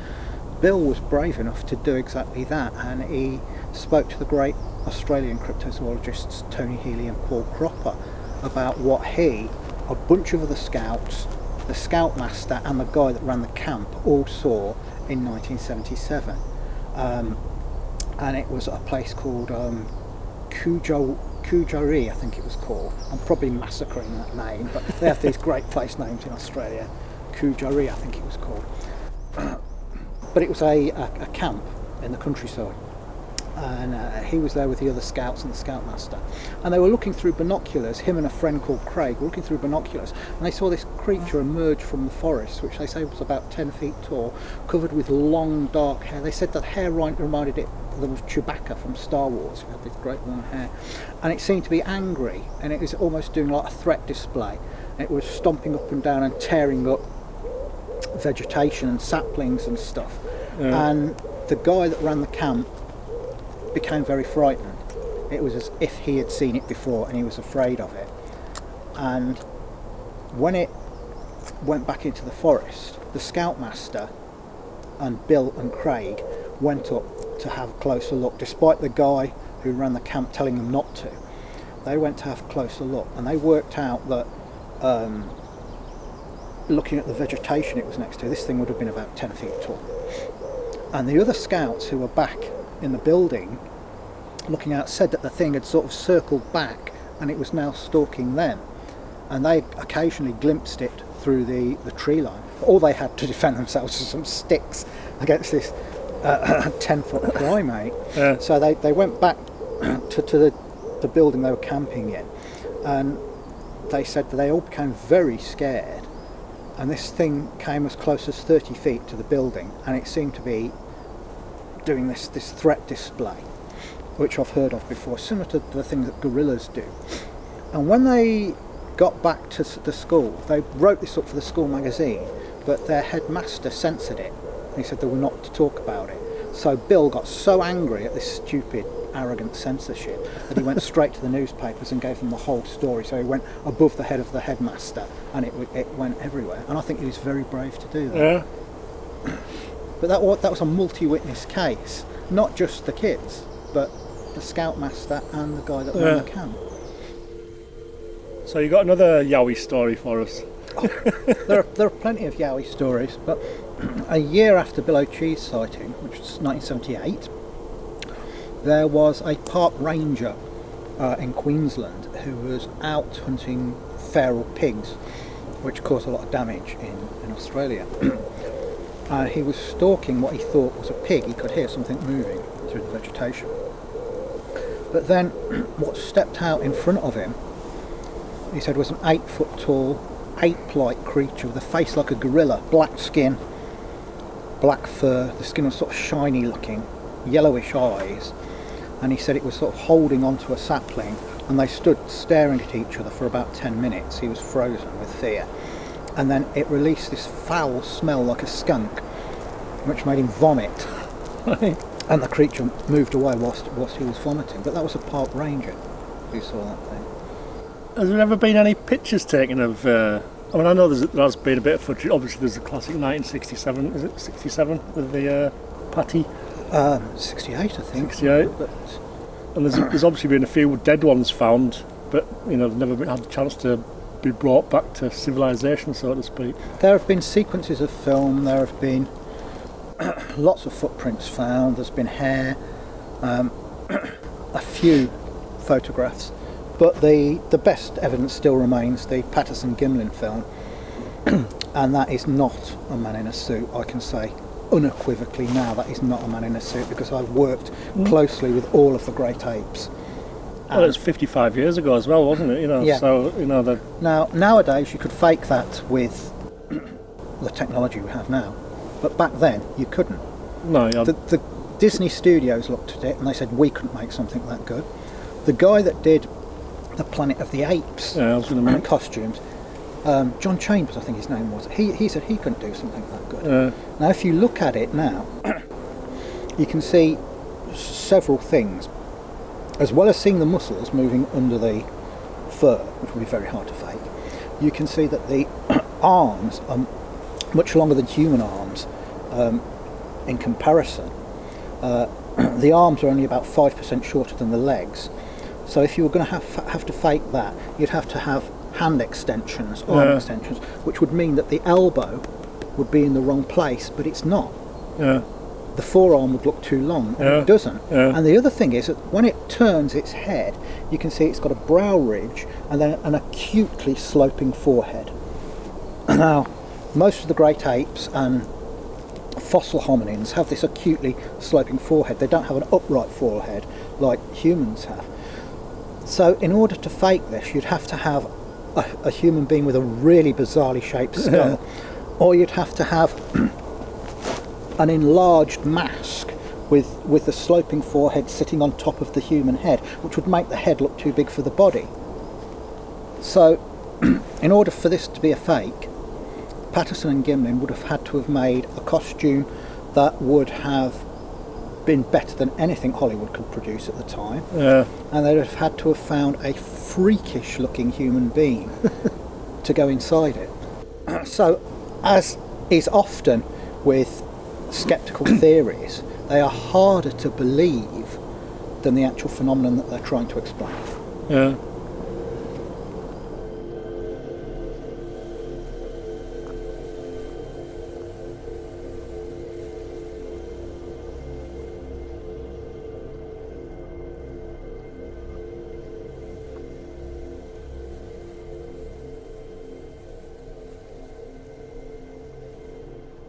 Bill was brave enough to do exactly that, and he spoke to the great Australian cryptozoologists Tony Healy and Paul Cropper about what he, a bunch of other scouts, the scoutmaster and the guy that ran the camp all saw in 1977. And it was a place called Kujari, I think it was called. I'm probably massacring that name, but they have these great place names in Australia. Kujari, I think it was called. But it was a camp in the countryside, and he was there with the other scouts and the scoutmaster, and they were looking through binoculars. Him and a friend called Craig were looking through binoculars, and they saw this creature emerge from the forest, which they say was about 10 feet tall, covered with long dark hair. They said that hair reminded them of Chewbacca from Star Wars, who had this great long hair, and it seemed to be angry, and it was almost doing like a threat display. It was stomping up and down and tearing up vegetation and saplings and stuff. Yeah. And the guy that ran the camp became very frightened. It was as if he had seen it before and he was afraid of it. And when it went back into the forest, the scoutmaster and Bill and Craig went up to have a closer look, despite the guy who ran the camp telling them not to. They went to have a closer look, and they worked out that looking at the vegetation it was next to, this thing would have been about 10 feet tall. And the other scouts who were back in the building looking out said that the thing had sort of circled back and it was now stalking them, and they occasionally glimpsed it through the tree line. All they had to defend themselves was some sticks against this 10-foot primate. Yeah. So they went back to the building they were camping in, and they said that they all became very scared, and this thing came as close as 30 feet to the building, and it seemed to be doing this threat display, which I've heard of before, similar to the things that gorillas do. And when they got back to the school, they wrote this up for the school magazine, but their headmaster censored it. He said they were not to talk about it. So Bill got so angry at this stupid, arrogant censorship that he went straight to the newspapers and gave them the whole story. So he went above the head of the headmaster, and it went everywhere. And I think he was very brave to do that. Yeah. But that was a multi-witness case, not just the kids, but the scoutmaster and the guy that ran the camp. So you got another Yowie story for us? Oh, there are plenty of Yowie stories, but a year after Bill O'Chee's sighting, which was 1978, there was a park ranger in Queensland who was out hunting feral pigs, which caused a lot of damage in Australia. He was stalking what he thought was a pig. He could hear something moving through the vegetation. But then what stepped out in front of him, he said, was an 8-foot tall, ape-like creature with a face like a gorilla, black skin, black fur, the skin was sort of shiny looking, yellowish eyes, and he said it was sort of holding onto a sapling, and they stood staring at each other for about 10 minutes. He was frozen with fear, and then it released this foul smell like a skunk, which made him vomit. And the creature moved away whilst he was vomiting. But that was a park ranger who saw that thing. Has there ever been any pictures taken of... I mean, I know there has been a bit of footage. Obviously, there's a classic 1967. Is it 67 with the Patty? 68, I think. 68. And there's obviously been a few dead ones found, but they've never had a chance to be brought back to civilization, so to speak. There have been sequences of film. There have been lots of footprints found. There's been hair, a few photographs. But the best evidence still remains the Patterson-Gimlin film, and that is not a man in a suit. I can say unequivocally now that is not a man in a suit, because I've worked closely with all of the great apes. Well, it was 55 years ago as well, wasn't it? Yeah. So Now nowadays you could fake that with the technology we have now, but back then you couldn't. No. Yeah. The Disney Studios looked at it and they said we couldn't make something that good. The guy that did the Planet of the Apes costumes, John Chambers, I think his name was, he said he couldn't do something that good. Now if you look at it now, you can see several things. As well as seeing the muscles moving under the fur, which would be very hard to fake, you can see that the arms are much longer than human arms in comparison. The arms are only about 5% shorter than the legs. So if you were going to have to fake that, you'd have to have hand extensions, arm extensions, which would mean that the elbow would be in the wrong place, but it's not. The forearm would look too long, and it doesn't. And the other thing is that when it turns its head, you can see it's got a brow ridge and then an acutely sloping forehead. Now, most of the great apes and fossil hominins have this acutely sloping forehead. They don't have an upright forehead like humans have. So in order to fake this, you'd have to have a human being with a really bizarrely shaped skull, or you'd have to have an enlarged mask with the sloping forehead sitting on top of the human head, which would make the head look too big for the body. So in order for this to be a fake, Patterson and Gimlin would have had to have made a costume that would have been better than anything Hollywood could produce at the time, and they'd have had to have found a freakish looking human being to go inside it. So, as is often with skeptical theories, they are harder to believe than the actual phenomenon that they're trying to explain.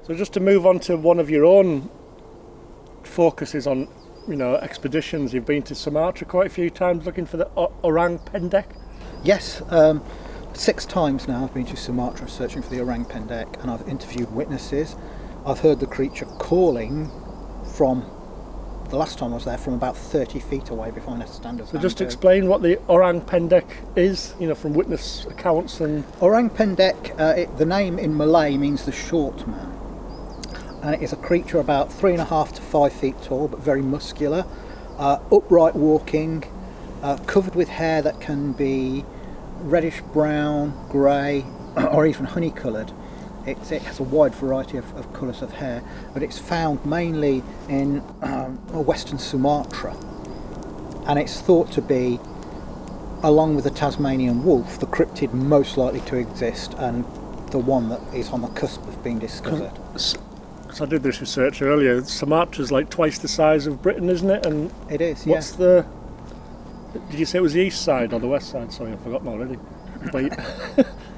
So just to move on to one of your own focuses on, expeditions, you've been to Sumatra quite a few times looking for the orang pendek. Yes, 6 times now I've been to Sumatra searching for the orang pendek, and I've interviewed witnesses. I've heard the creature calling from, the last time I was there, from about 30 feet away before I stand up. So just explain what the orang pendek is, from witness accounts. And orang pendek, the name in Malay means the short man. And it is a creature about 3.5 to 5 feet tall, but very muscular, upright walking, covered with hair that can be reddish brown, grey, or even honey coloured. It has a wide variety of colours of hair, but it's found mainly in western Sumatra, and it's thought to be, along with the Tasmanian wolf, the cryptid most likely to exist, and the one that is on the cusp of being discovered. So I did this research earlier. Sumatra's like twice the size of Britain, isn't it? And it is. What's the? Did you say it was the east side or the west side? Sorry, I've forgotten already.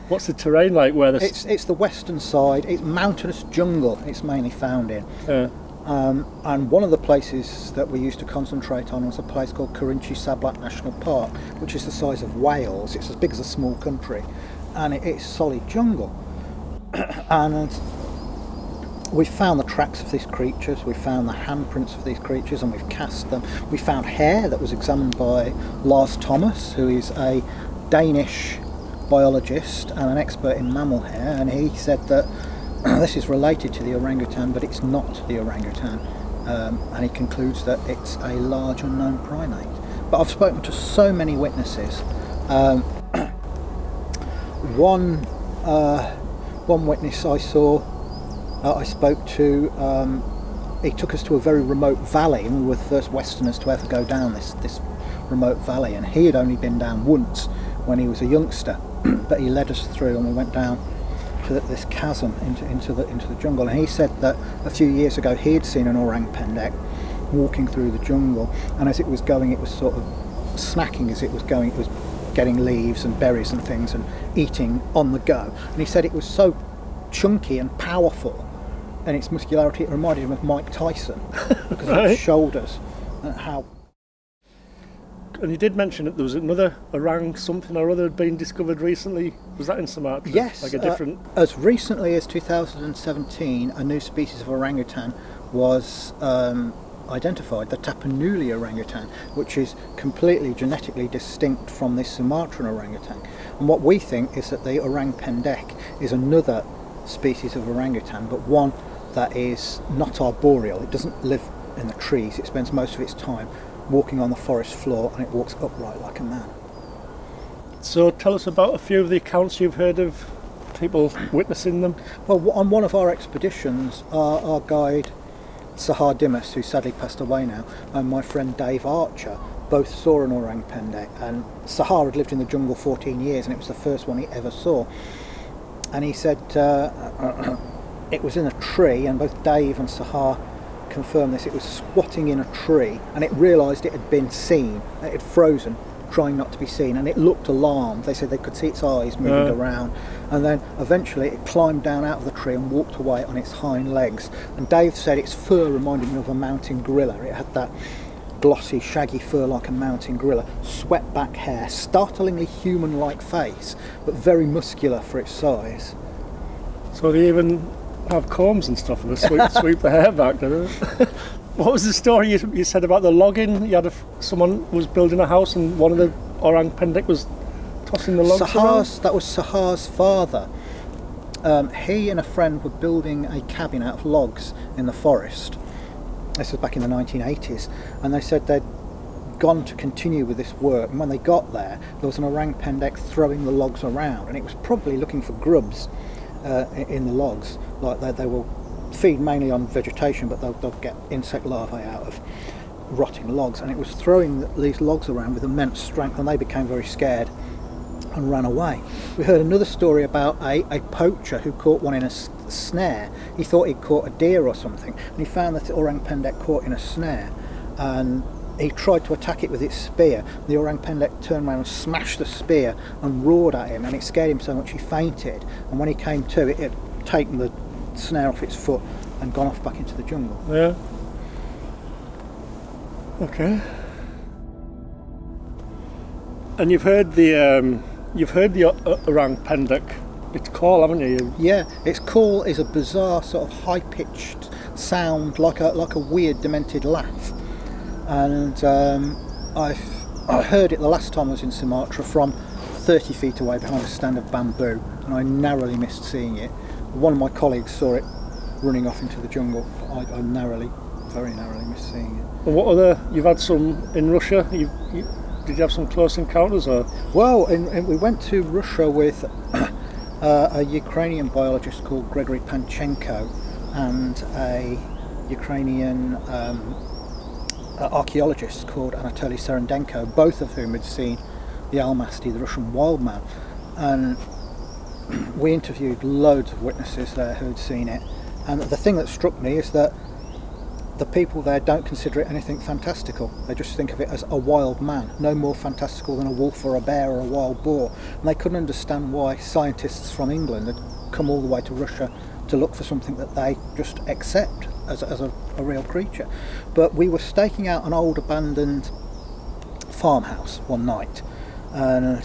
What's the terrain like? It's the western side. It's mountainous jungle. It's mainly found in. And one of the places that we used to concentrate on was a place called Kerinci Sablat National Park, which is the size of Wales. It's as big as a small country, and it's solid jungle. And we've found the tracks of these creatures, we've found the handprints of these creatures, and we've cast them. We found hair that was examined by Lars Thomas, who is a Danish biologist and an expert in mammal hair, and he said that this is related to the orangutan, but it's not the orangutan, and he concludes that it's a large unknown primate. But I've spoken to so many witnesses. One witness I spoke to, he took us to a very remote valley, and we were the first Westerners to ever go down this remote valley, and he had only been down once when he was a youngster, but he led us through, and we went down to this chasm into the jungle, and he said that a few years ago he had seen an orang pendek walking through the jungle, and as it was going, it was sort of snacking as it was going. It was getting leaves and berries and things and eating on the go, and he said it was so chunky and powerful, and its muscularity, it reminded him of Mike Tyson because of his shoulders and how. And you did mention that there was another orang something or other had been discovered recently. Was that in Sumatra? Yes, like a different. As recently as 2017, a new species of orangutan was identified the Tapanuli orangutan, which is completely genetically distinct from the Sumatran orangutan. And what we think is that the orang pendek is another species of orangutan, but one that is not arboreal. It doesn't live in the trees. It spends most of its time walking on the forest floor, and it walks upright like a man. So tell us about a few of the accounts you've heard of people witnessing them. Well, on one of our expeditions, our guide Sahar Dimas, who sadly passed away now, and my friend Dave Archer both saw an orang pendek, and Sahar had lived in the jungle 14 years and it was the first one he ever saw. And he said it was in a tree, and both Dave and Sahar confirmed this. It was squatting in a tree, and it realised it had been seen. It had frozen, trying not to be seen, and it looked alarmed. They said they could see its eyes moving around, and then eventually it climbed down out of the tree and walked away on its hind legs. And Dave said its fur reminded me of a mountain gorilla. It had that glossy, shaggy fur like a mountain gorilla, swept back hair, startlingly human-like face, but very muscular for its size. So they even have combs and stuff, and they sweep the hair back, don't they? What was the story you said about the logging? You had someone was building a house, and one of the orang pendek was tossing the logs around? That was Sahar's father. He and a friend were building a cabin out of logs in the forest. This was back in the 1980s, and they said they'd gone to continue with this work, and when they got there was an orang pendek throwing the logs around, and it was probably looking for grubs in the logs. Like they will feed mainly on vegetation, but they'll get insect larvae out of rotting logs, and it was throwing these logs around with immense strength, and they became very scared and ran away. We heard another story about a poacher who caught one in a snare. He thought he'd caught a deer or something, and he found that the orang pendek caught in a snare, and he tried to attack it with its spear. The orang pendek turned around and smashed the spear and roared at him, and it scared him so much he fainted, and when he came to, it had taken the snare off its foot and gone off back into the jungle. Yeah. Okay. And you've heard the orang pendek. Its call, haven't you? Yeah, its call is a bizarre sort of high-pitched sound, like a weird, demented laugh. And I heard it the last time I was in Sumatra from 30 feet away behind a stand of bamboo, and I narrowly missed seeing it. One of my colleagues saw it running off into the jungle. I very narrowly missed seeing it. And what other? You've had some in Russia. Did you have some close encounters, or? Well, we went to Russia with a Ukrainian biologist called Gregory Panchenko and a Ukrainian archaeologist called Anatoly Serendenko, both of whom had seen the Almasty, the Russian wild man, and we interviewed loads of witnesses there who had seen it. And the thing that struck me is that the people there don't consider it anything fantastical. They just think of it as a wild man, no more fantastical than a wolf or a bear or a wild boar. And they couldn't understand why scientists from England had come all the way to Russia to look for something that they just accept as a real creature. But we were staking out an old abandoned farmhouse one night, and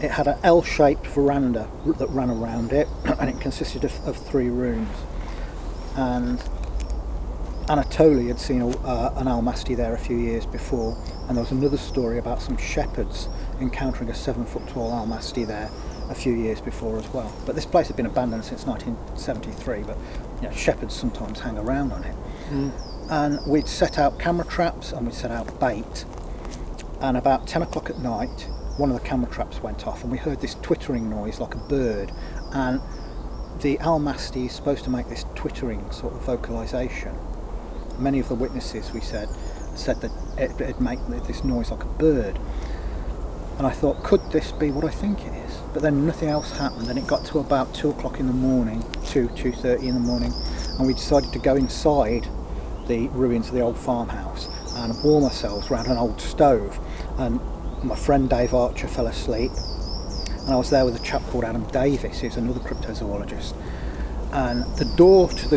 it had an L-shaped veranda that ran around it, and it consisted of 3 rooms. And Anatoly had seen an Almasty there a few years before, and there was another story about some shepherds encountering a 7-foot-tall Almasty there a few years before as well. But this place had been abandoned since 1973, but shepherds sometimes hang around on it. And we'd set out camera traps and we'd set out bait, and about 10 o'clock at night one of the camera traps went off, and we heard this twittering noise like a bird, and the Almasty is supposed to make this twittering sort of vocalisation. Many of the witnesses, we said that it'd make this noise like a bird, and I thought, could this be what I think it is? But then nothing else happened, and it got to about 2 o'clock in the morning, 2:30 in the morning, and we decided to go inside the ruins of the old farmhouse and warm ourselves around an old stove. And my friend Dave Archer fell asleep, and I was there with a chap called Adam Davis, who's another cryptozoologist, and the door to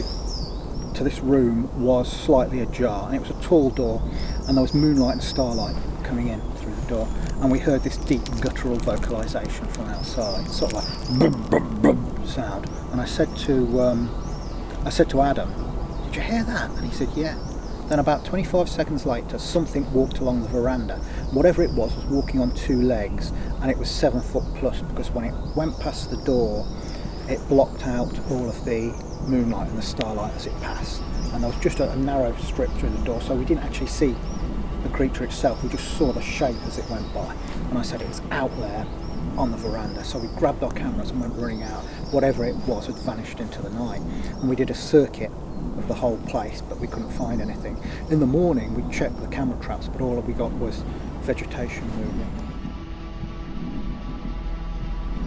this room was slightly ajar, and it was a tall door, and there was moonlight and starlight coming in through the door, and we heard this deep guttural vocalisation from outside, sort of like brum, brum, brum sound. And I said to Adam, "Did you hear that?" And he said, "Yeah." Then about 25 seconds later, something walked along the veranda. Whatever it was walking on 2 legs, and it was 7 foot plus, because when it went past the door, it blocked out all of the moonlight and the starlight as it passed. And there was just a narrow strip through the door, so we didn't actually see the creature itself, we just saw the shape as it went by. And I said it was out there on the veranda, so we grabbed our cameras and went running out. Whatever it was had vanished into the night, and we did a circuit of the whole place, but we couldn't find anything. In the morning we checked the camera traps, but all we got was vegetation moving.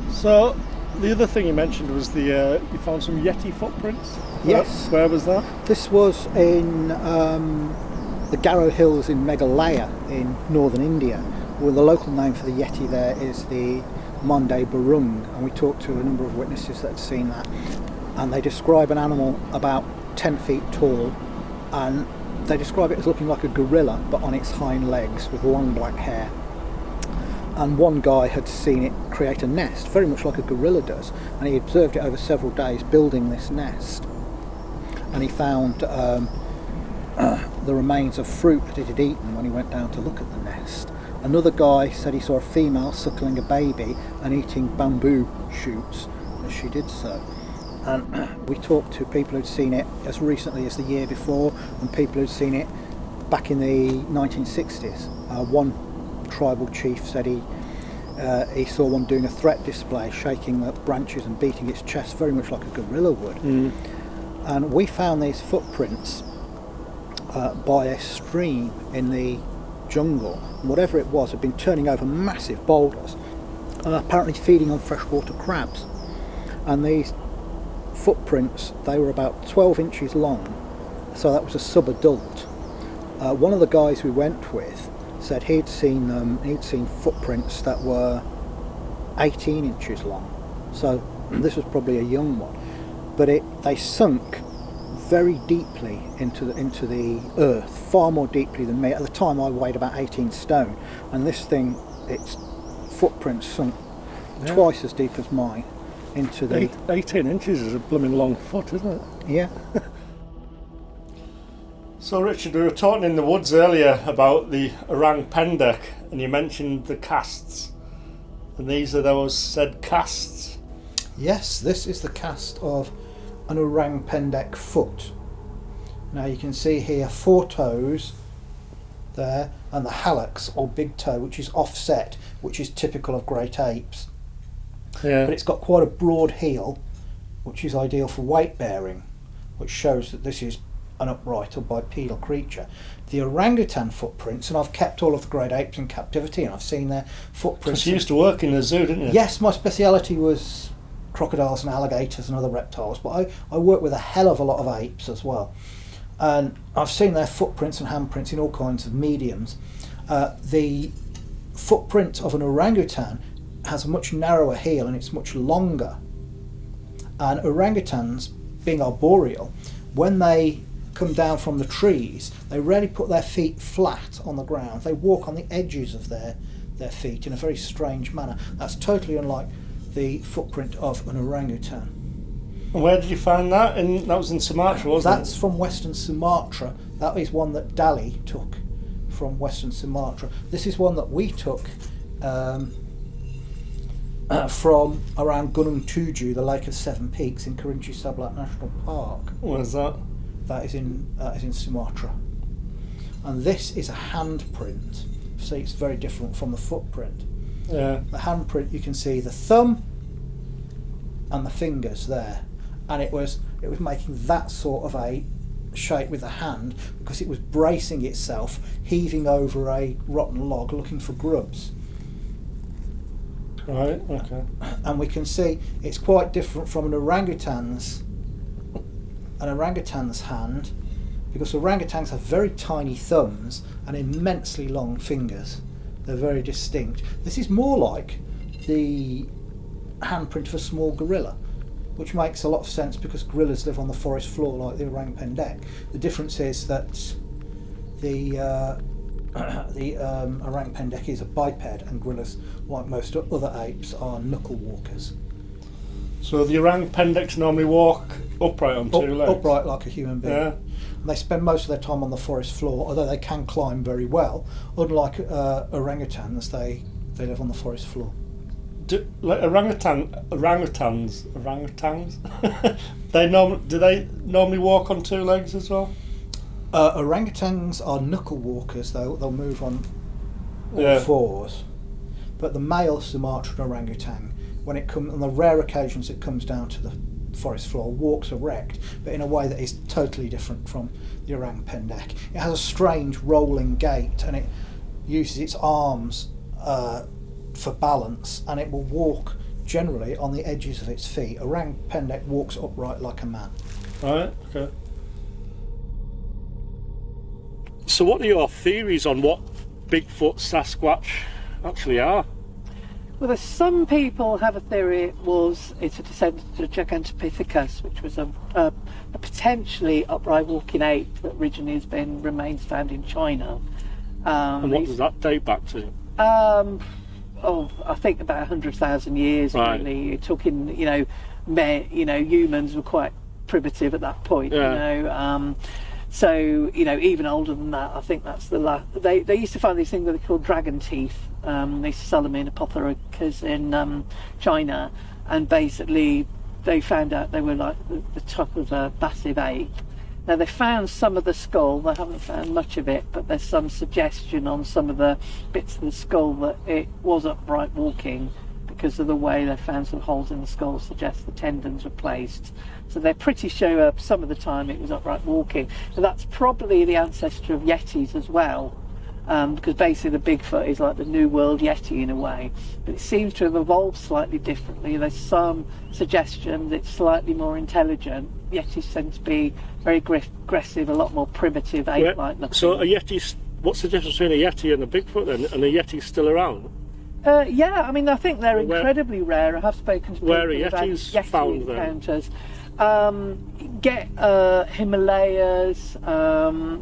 So the other thing you mentioned was the you found some Yeti footprints. Yes. Where was that? This was in the Garo Hills in Meghalaya in northern India. Well, the local name for the Yeti there is the Monday Barung, and we talked to a number of witnesses that had seen that, and they describe an animal about 10 feet tall, and they describe it as looking like a gorilla but on its hind legs with long black hair. And one guy had seen it create a nest very much like a gorilla does, and he observed it over several days building this nest, and he found the remains of fruit that it had eaten when he went down to look at the nest. Another guy said he saw a female suckling a baby and eating bamboo shoots as she did so. And we talked to people who'd seen it as recently as the year before, and people who'd seen it back in the 1960s. One tribal chief said he saw one doing a threat display, shaking the branches and beating its chest very much like a gorilla would. And we found these footprints by a stream in the jungle. Whatever it was had been turning over massive boulders and apparently feeding on freshwater crabs. And these footprints, they were about 12 inches long, so that was a sub-adult. One of the guys we went with said he'd seen footprints that were 18 inches long, so this was probably a young one, but they sunk very deeply into the earth, far more deeply than me. At the time I weighed about 18 stone, and this thing, its footprints sunk twice as deep as mine into the... 18 inches is a blooming long foot, isn't it? Yeah. So Richard, we were talking in the woods earlier about the orang pendek, and you mentioned the casts, and these are those said casts. Yes, this is the cast of an orang pendek foot. Now you can see here 4 toes there, and the hallux or big toe, which is offset, which is typical of great apes. Yeah. But it's got quite a broad heel, which is ideal for weight bearing, which shows that this is an upright or bipedal creature. The orangutan footprints, and I've kept all of the great apes in captivity, and I've seen their footprints. Because you used to work in the zoo, didn't you? Yes, my speciality was crocodiles and alligators and other reptiles, but I work with a hell of a lot of apes as well. And I've seen their footprints and handprints in all kinds of mediums. The footprint of an orangutan has a much narrower heel and it's much longer. And orangutans, being arboreal, when they come down from the trees, they rarely put their feet flat on the ground. They walk on the edges of their feet in a very strange manner. That's totally unlike the footprint of an orangutan. And where did you find that? That was in Sumatra, wasn't That's from Western Sumatra. That is one that Dali took from Western Sumatra. This is one that we took from around Gunung Tujuh, the Lake of Seven Peaks in Kerinci Seblat National Park. Where's that? That is in Sumatra. And this is a handprint. See, it's very different from the footprint. Yeah. The handprint, you can see the thumb and the fingers there, and it was making that sort of a shape with the hand because it was bracing itself, heaving over a rotten log looking for grubs. Right, okay. And we can see it's quite different from an orangutan's hand, because orangutans have very tiny thumbs and immensely long fingers. They're very distinct. This is more like the handprint of a small gorilla, which makes a lot of sense because gorillas live on the forest floor like the orang pendek. The difference is that the orang pendek is a biped and gorillas, like most other apes, are knuckle walkers. So the orang pendeks normally walk upright on 2 legs? Upright like a human being. Yeah. And they spend most of their time on the forest floor, although they can climb very well. Unlike orangutans, they live on the forest floor. Like orangutans, do they normally walk on two legs as well? Orangutans are knuckle walkers. They'll move on all fours. But the male Sumatran orangutan, on the rare occasions it comes down to the forest floor, walks erect, but in a way that is totally different from the orang pendek. It has a strange rolling gait, and it uses its arms for balance, and it will walk generally on the edges of its feet. Orang pendek walks upright like a man. Right, okay. So what are your theories on what Bigfoot, Sasquatch actually are? Well, some people have a theory it's a descendant of Gigantopithecus, which was a potentially upright walking ape that originally remains found in China. And what does that date back to? I think about 100,000 years. Right. Really, you're talking. Humans were quite primitive at that point. Yeah. So even older than that. I think that's the last. They used to find these things that they called dragon teeth. They used to sell them in apothecaries in China, and basically they found out they were like the top of a massive ape. Now they found some of the skull. They haven't found much of it, but there's some suggestion on some of the bits of the skull that it was upright walking, because of the way they found some holes in the skull suggests the tendons were placed. So they're pretty sure some of the time it was upright walking. So that's probably the ancestor of Yetis as well, because basically the Bigfoot is like the New World Yeti in a way. But it seems to have evolved slightly differently. There's some suggestion that it's slightly more intelligent. Yetis tend to be very aggressive, a lot more primitive, ape-like looking. So a Yeti, what's the difference between a Yeti and a Bigfoot then? And a Yeti's still around? Yeah, I mean, I think they're incredibly rare. I have spoken to people where are about Yetis Yeti found encounters. Himalayas.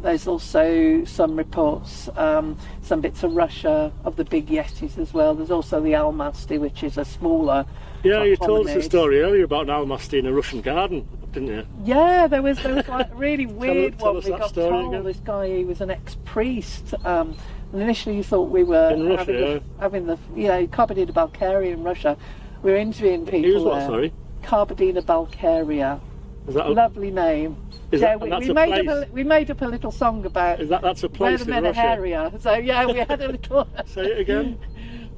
There's also some reports, some bits of Russia of the big Yetis as well. There's also the Almasty, which is a smaller. Yeah, you told us a story earlier about an Almasty in a Russian garden, didn't you? Yeah, there was like a really weird tell one. us We that got story told again. this guy, he was an ex-priest. And initially you thought we were In Russia, having the Kabardina-Balkaria in Russia. We were interviewing people. He was what, there. sorry? Kabardina-Balkaria. Is that a, Lovely name. is Yeah, that, we that's a made place? we made up a little song about That's a where place the in men are Russia? hairier. So yeah, we had a little Say it again.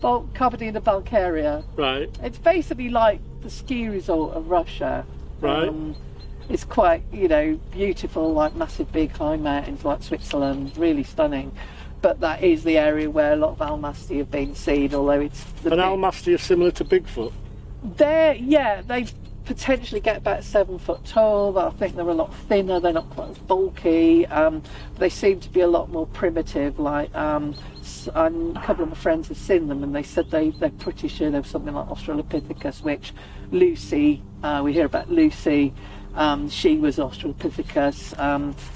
Kabardina-Balkaria. Right, It's basically like the ski resort of Russia. right. It's quite, beautiful, like massive big high mountains like Switzerland, really stunning. But that is the area where a lot of Almasty have been seen, although it's the An Almasty is similar to Bigfoot. they potentially get about 7 foot tall, but I think they're a lot thinner, they're not quite as bulky. They seem to be a lot more primitive, like a couple of my friends have seen them and they said they're pretty sure there was something like Australopithecus, which Lucy, we hear about Lucy, she was Australopithecus.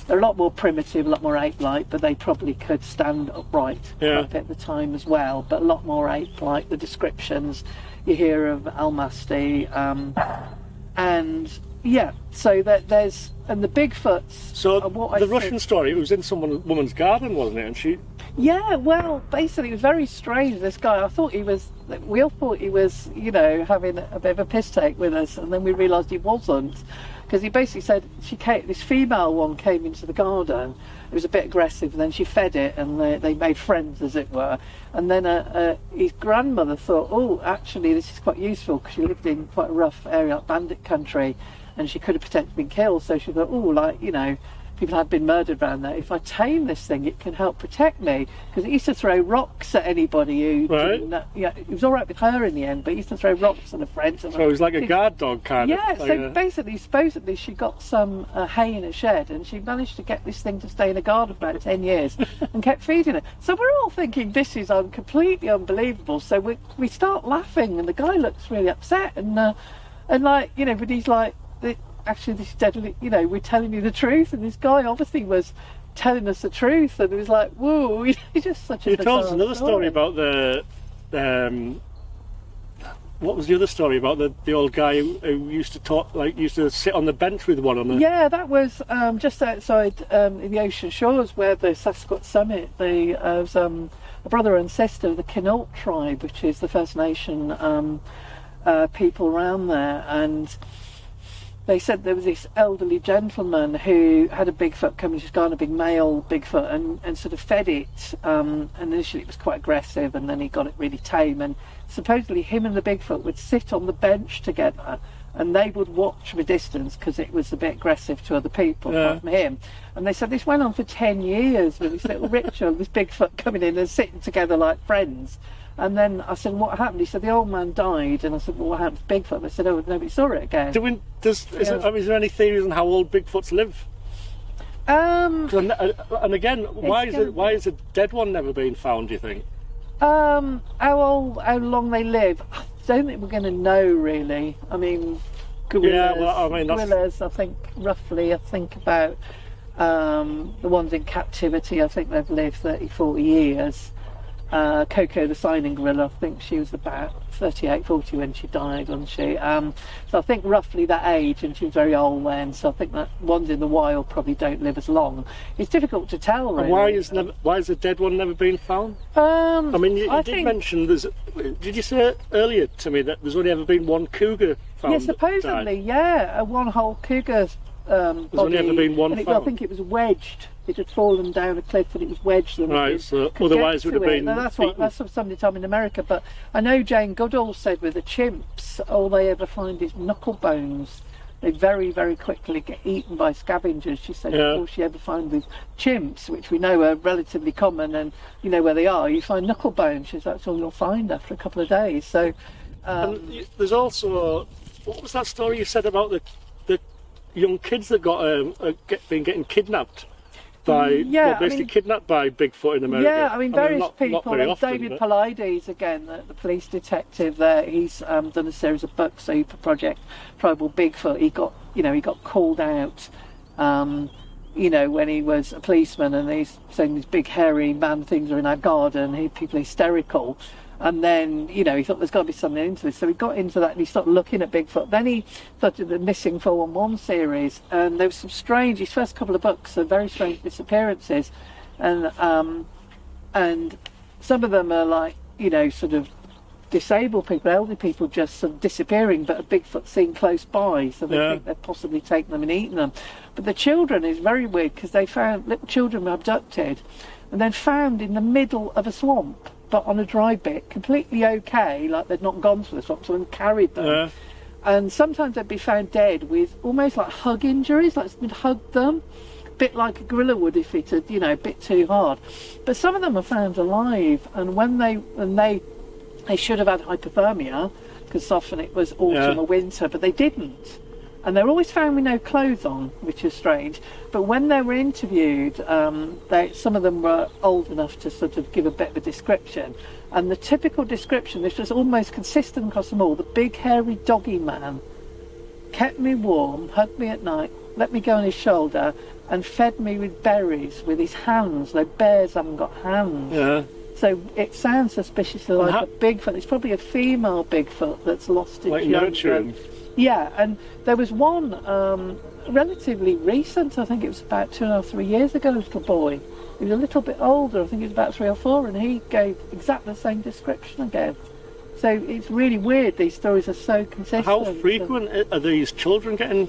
They're a lot more primitive, a lot more ape-like, but they probably could stand upright quite a bit at the time as well, but a lot more ape-like. The descriptions you hear of Almasty, and yeah, so that there's, and the Bigfoots. So the Russian story, it was in some woman's garden, wasn't it? And she... Yeah, well, basically it was very strange, this guy. We all thought he was, having a bit of a piss take with us, and then we realised he wasn't. Because he basically said this female one came into the garden. It was a bit aggressive, and then she fed it, and they made friends, as it were. And then his grandmother thought, oh, actually, this is quite useful, because she lived in quite a rough area, like bandit country, and she could have potentially been killed. So she thought, oh, people had been murdered around there. If I tame this thing, it can help protect me. Because it used to throw rocks at anybody who... Right. It was all right with her in the end, but it used to throw rocks at her friends. So it was like a guard dog kind of. Yeah, so basically, supposedly, she got some hay in a shed, and she managed to get this thing to stay in a garden for about 10 years and kept feeding it. So we're all thinking this is completely unbelievable. So we start laughing, and the guy looks really upset, but he's like... Actually, this is deadly, we're telling you the truth, and this guy obviously was telling us the truth, and it was like, whoa, he's just such a... You told us another story about what was the other story about the old guy who used to talk, like used to sit on the bench with one on the... Yeah, that was just outside in the ocean shores where the Sasquatch summit. There was a brother and sister of the Quinault tribe, which is the First Nation people around there, and they said there was this elderly gentleman who had a Bigfoot coming, just gone, a big male Bigfoot, and sort of fed it. And initially it was quite aggressive, and then he got it really tame. And supposedly him and the Bigfoot would sit on the bench together, and they would watch from a distance because it was a bit aggressive to other people, apart from him. And they said this went on for 10 years with this little ritual, this Bigfoot coming in and sitting together like friends. And then I said, what happened? He said, the old man died. And I said, well, what happened to Bigfoot? They said, oh, nobody saw it again. Is there any theories on how old Bigfoots live? And again, why is a dead one never been found, do you think? How long they live? I don't think we're going to know, really. I mean, gorillas, I think, roughly, about the ones in captivity, I think they've lived 30, 40 years. Coco the signing gorilla, I think she was about 38, 40 when she died, wasn't she? So I think roughly that age, and she was very old then, so I think that ones in the wild probably don't live as long. It's difficult to tell, really. And why has the dead one never been found? I mean, you did mention did you say earlier to me that there's only ever been one cougar found? Yeah, supposedly, a one whole cougar There's only ever been one found? I think it was wedged. It had fallen down a cliff and it was wedged. Right, so otherwise it would have been... No, that's what somebody told me in America, but I know Jane Goodall said with the chimps, all they ever find is knuckle bones. They very, very quickly get eaten by scavengers. She said all she ever found with chimps, which we know are relatively common and you know where they are, you find knuckle bones. She said that's all you'll find after a couple of days. So and there's also... What was that story you said about the young kids that been getting kidnapped? Kidnapped by Bigfoot in America. Yeah, I mean, various people. Very often, David Paulides, again, the police detective there, he's done a series of books, Super Project, Tribal Bigfoot. He got called out, when he was a policeman, and he's saying these big hairy man things are in our garden. People are hysterical. And then, he thought there's got to be something into this. So he got into that and he started looking at Bigfoot. Then he started the Missing 411 series. And there was some his first couple of books are very strange disappearances. And some of them are like, sort of disabled people, elderly people just sort of disappearing, but a Bigfoot seen close by. So they think they've possibly taken them and eaten them. But the children is very weird because they found little children were abducted and then found in the middle of a swamp. But on a dry bit, completely okay, like they'd not gone through the swamp, someone carried them. And sometimes they'd be found dead with almost like hug injuries, like someone hugged them, a bit like a gorilla would if it had, a bit too hard. But some of them are found alive, and when they should have had hypothermia, because often it was autumn or winter, but they didn't. And they're always found with no clothes on, which is strange. But when they were interviewed, some of them were old enough to sort of give a bit of a description. And the typical description, this was almost consistent across them all, the big hairy doggy man kept me warm, hugged me at night, let me go on his shoulder, and fed me with berries with his hands. Though bears haven't got hands. Yeah. So it sounds suspiciously like a Bigfoot. It's probably a female Bigfoot that's lost its young. Yeah, and there was one relatively recent, I think it was about 2.5, 3 years ago, a little boy. He was a little bit older, I think he was about 3 or 4, and he gave exactly the same description again. So it's really weird, these stories are so consistent. How frequent are these children getting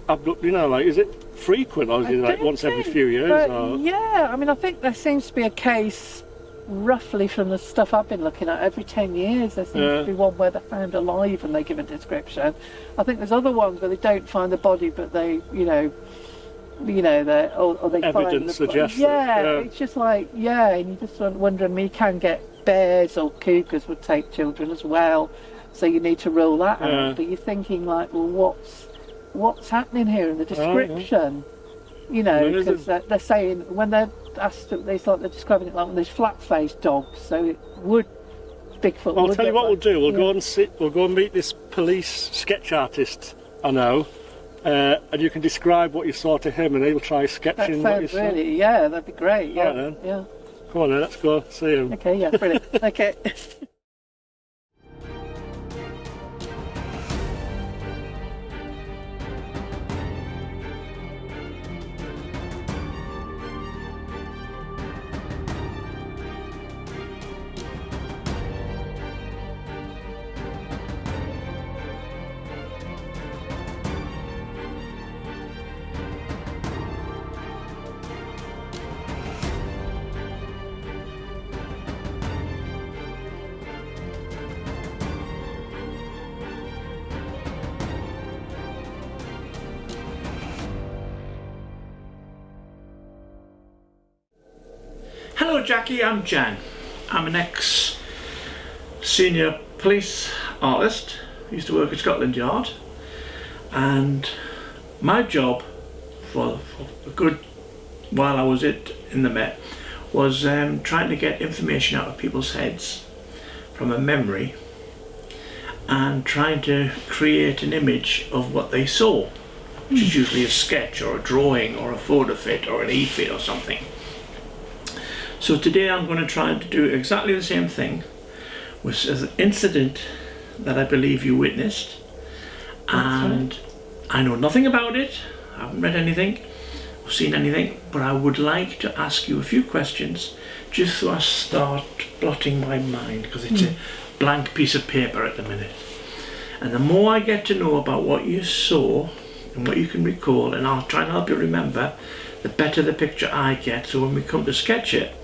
abducted, is it frequent, or is it like once every few years? Yeah, I mean, I think there seems to be a case roughly from the stuff I've been looking at, every 10 years there seems to be one where they're found alive and they give a description. I think there's other ones where they don't find the body, but they, they evidence suggests it's just like, and you just wondering, you can get bears or cougars would take children as well, so you need to rule that out. But you're thinking like, well, what's happening here in the description? Because they're saying when they're asked, they're describing it like these flat-faced dogs. So it would Bigfoot. I'll tell you what we'll do. We'll go and meet this police sketch artist I know, and you can describe what you saw to him, and he'll try sketching what you saw. Really, that'd be great. Yeah, right, then. Yeah. Come on then, let's go see him. Okay, yeah, brilliant. Okay. Hello Jackie, I'm Jan. I'm an ex-senior police artist. Used to work at Scotland Yard, and my job for a good while I was in the Met was trying to get information out of people's heads from a memory and trying to create an image of what they saw, which is usually a sketch or a drawing or a photo fit or an e-fit or something. So today I'm going to try to do exactly the same thing with an incident that I believe you witnessed, and I know nothing about it. I haven't read anything or seen anything, but I would like to ask you a few questions just so I start blotting my mind, because it's a blank piece of paper at the minute. And the more I get to know about what you saw and what you can recall, and I'll try and help you remember, the better the picture I get, so when we come to sketch it,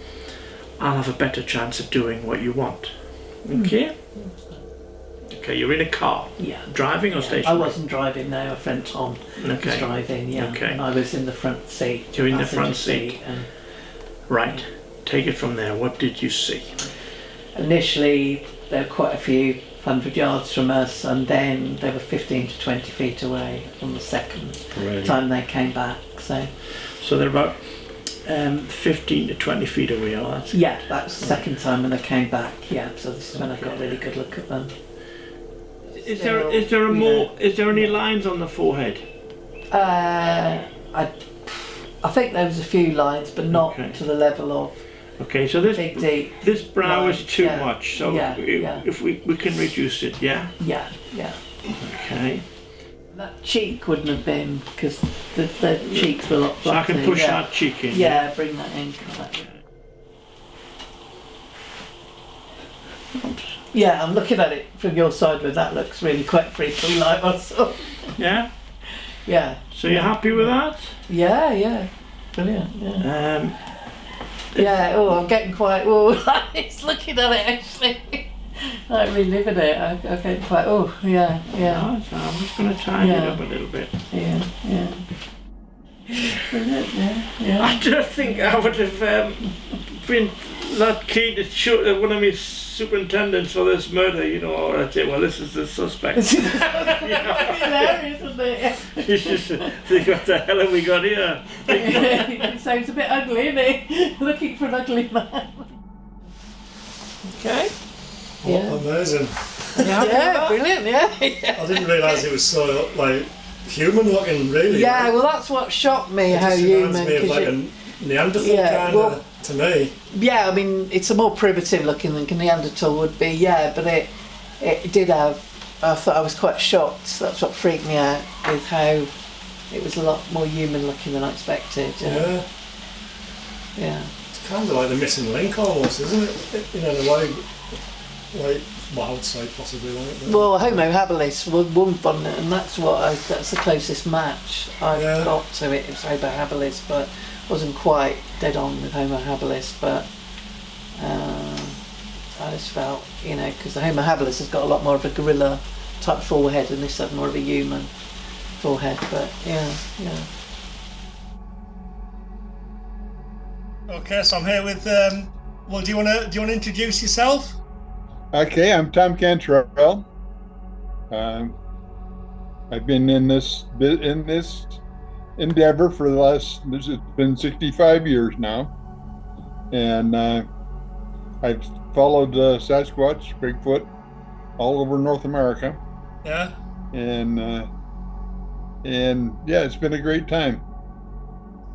I'll have a better chance of doing what you want. Okay? Okay, you're in a car. Yeah. Driving or I stationary? wasn't driving, no, a friend Tom was driving, yeah. Okay. And I was in the front seat. You're in the passenger front seat. And Right. Take it from there. What did you see? initially, they were quite a few 100 yards from us, and then they were 15 to 20 feet away on the second time they came back. So they're about 15 to 20 feet away. Oh, that's Yeah, that was the second time when they came back. Yeah, so this is when I got a really good look at them. Is there any lines on the forehead? I think there was a few lines, but not Okay. to the level of Okay, so this big deep. this brow is lines, too yeah. much. So Yeah, if we can reduce it, yeah. Yeah. Okay. That cheek wouldn't have been, because the cheeks were a lot So I flatter. can push yeah. that cheek in. Yeah, bring that in. Yeah, I'm looking at it from your side, but that looks really quite freaky like myself. Yeah. Yeah. So you're happy with that? Yeah. Brilliant. Yeah. I'm getting quite. It's looking at it actually. Like reliving it. I'm getting quite. Yeah. No, so I'm just going to tidy it up a little bit. Yeah. Brilliant. Yeah. I don't think I would have been that keen to shoot one of my superintendents for this murder, or I'd say, well, this is the suspect. Hilarious, isn't it? He's just think, what the hell have we got here? It sounds a bit ugly, isn't it? Looking for an ugly man. Okay. Yeah. Amazing. Yeah, brilliant, yeah. I didn't realise it was so human looking, really. Yeah, well, that's what shocked me, It how just human. reminds me of 'cause like you- a Neanderthal kind of, to me. yeah, I mean, it's a more primitive looking than Neanderthal would be, yeah, but it did have. I thought I was quite shocked. That's what freaked me out, with how it was a lot more human looking than I expected. Yeah. Yeah. It's kind of like the missing link almost, isn't it? In a way, well, I would say possibly like that. Well, Homo habilis was one on it, and that's the closest match I've Yeah. got to it. It was Homo habilis, but wasn't quite dead on with Homo habilis. But I just felt, because the Homo habilis has got a lot more of a gorilla type forehead, and this had more of a human forehead. But yeah. Okay, so I'm here with. Well, do you want to introduce yourself? Okay, I'm Tom Cantrell. I've been in this endeavor for it's been 65 years now, and I've followed Sasquatch, Bigfoot, all over North America, Yeah. and yeah, it's been a great time.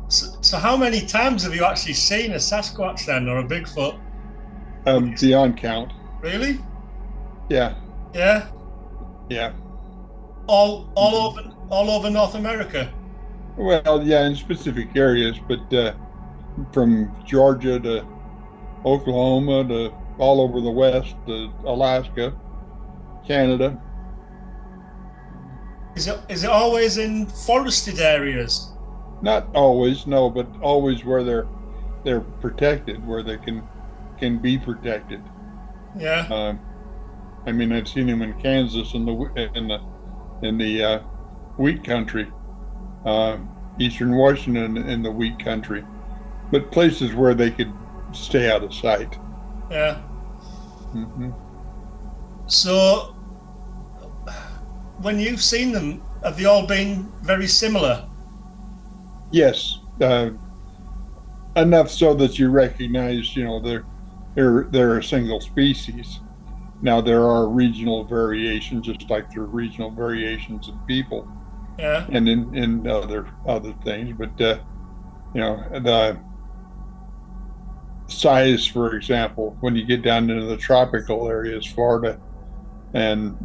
So how many times have you actually seen a Sasquatch then, or a Bigfoot? Beyond count. Really? Yeah. Yeah. Yeah. All over North America. Well, yeah, in specific areas, but from Georgia to Oklahoma to all over the West, to Alaska, Canada. Is it always in forested areas? Not always, no, but always where they're protected, where they can be protected. Yeah. I mean, I've seen them in Kansas in the wheat country, Eastern Washington in the wheat country, but places where they could stay out of sight. Yeah. Hmm. So, when you've seen them, have they all been very similar? Yes, enough so that you recognize, they're a single species. Now there are regional variations, just like there are regional variations in people Yeah. and in other things. But the size, for example, when you get down into the tropical areas, Florida, and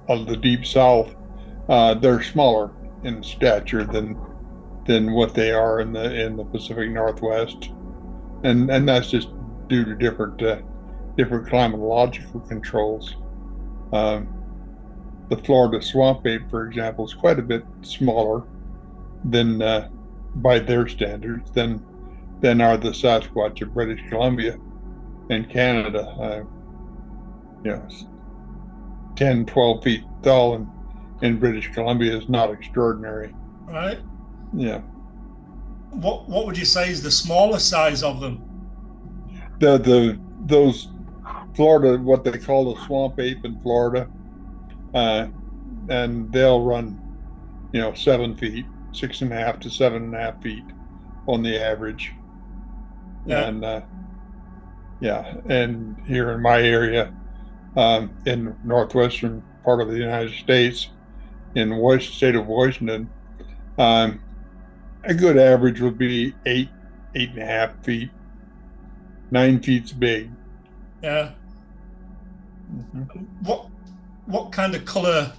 of the deep south, they're smaller in stature than what they are in the Pacific Northwest, and that's just due to different climatological controls. The Florida swamp ape, for example, is quite a bit smaller than by their standards than are the Sasquatch of British Columbia and Canada. 10, 12 feet tall in British Columbia is not extraordinary. Right. Yeah. What would you say is the smaller size of them? Those Florida, what they call the swamp ape in Florida, and they'll run 7 feet, 6.5 to 7.5 feet on the average. Yeah. And and here in my area, in northwestern part of the United States, in the state of Washington, a good average would be 8.5 feet. 9 feet's big. Yeah. Mm-hmm. What kind of color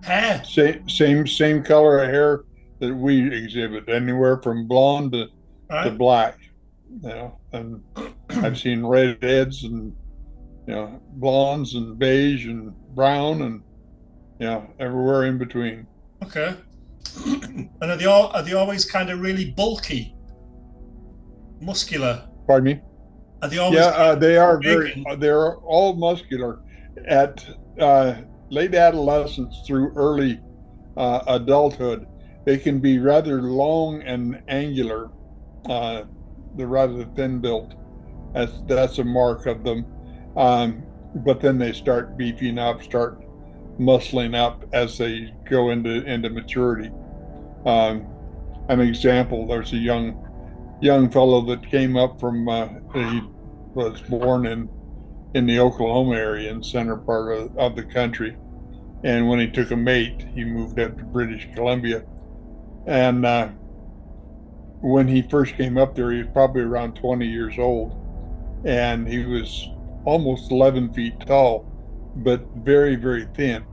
hair? Same color of hair that we exhibit, anywhere from blonde to black. And I've seen redheads and blondes and beige and brown and everywhere in between. Okay. And are they always kind of really bulky, muscular? Pardon me? Are they always? Yeah, they are big? they're all muscular. At late adolescence through early adulthood, they can be rather long and angular. They're rather thin built. That's a mark of them. But then they start beefing up, start muscling up as they go into maturity. An example: there's a young fellow that came up from he was born in the Oklahoma area, in the center part of the country, and when he took a mate, he moved up to British Columbia. And when he first came up there, he was probably around 20 years old, and he was almost 11 feet tall, but very, very thin.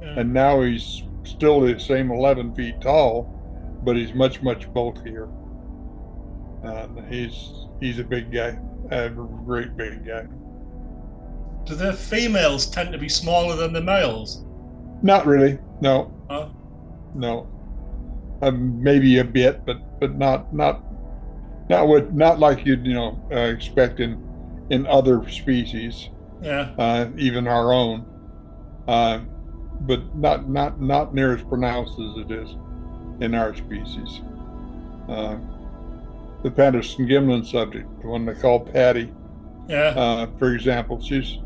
Yeah. And now he's still the same 11 feet tall, but he's much, much bulkier. And he's a big guy, a great big guy. Do the females tend to be smaller than the males? Not really, no. Huh? No. Maybe a bit, but not like you'd expect in other species. Yeah. Even our own. But not near as pronounced as it is in our species. The Patterson-Gimlin subject, the one they call Patty. Yeah. For example, she's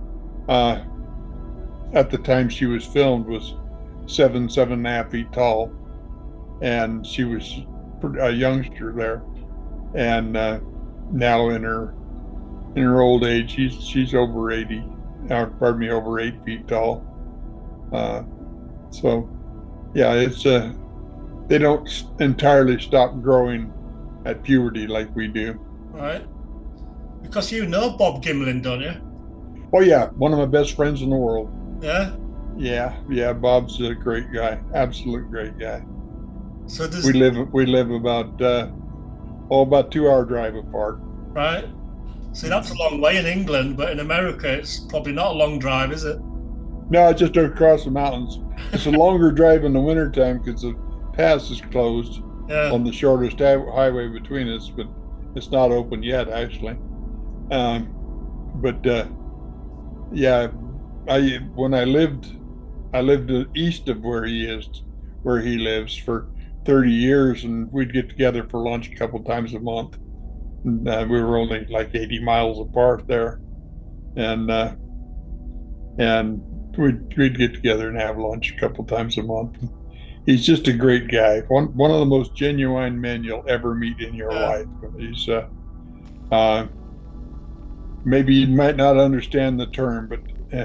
at the time she was filmed was 7.5 feet tall, and she was a youngster there. And now in her old age, she's over 80. Over 8 feet tall. So, yeah, it's they don't entirely stop growing at puberty like we do. Right. Because you know Bob Gimlin, don't you? Oh yeah, one of my best friends in the world. Yeah. Yeah. Bob's a great guy, absolute great guy. So we live about 2-hour drive apart. Right. See, that's a long way in England, but in America, it's probably not a long drive, is it? No, it's just across the mountains. It's a longer drive in the wintertime because the pass is closed on the shortest highway between us, but it's not open yet, actually. When I lived east of where he lives for 30 years, and we'd get together for lunch a couple times a month. We were only like 80 miles apart there, and we'd get together and have lunch a couple times a month. He's just a great guy. One of the most genuine men you'll ever meet in your life. He's uh, maybe you might not understand the term, but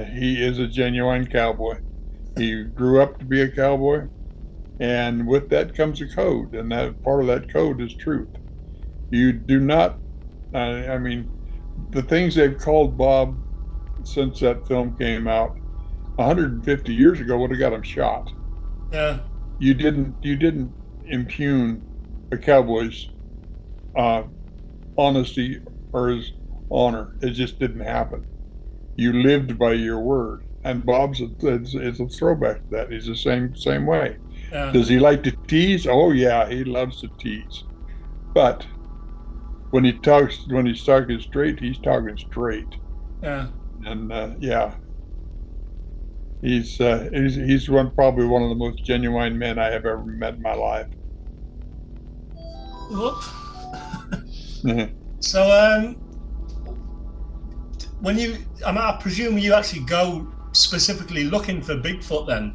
he is a genuine cowboy. He grew up to be a cowboy, and with that comes a code, and that part of that code is truth. You do not. I mean, the things they've called Bob since that film came out 150 years ago would have got him shot. Yeah. You didn't impugn a cowboy's honesty or his honor. It just didn't happen. You lived by your word. And Bob's is a throwback to that. He's the same way. Yeah. Does he like to tease? Oh yeah, he loves to tease. But when he's talking straight, he's talking straight. Yeah. And yeah, he's probably one of the most genuine men I have ever met in my life. Whoop. So I presume you actually go specifically looking for Bigfoot then,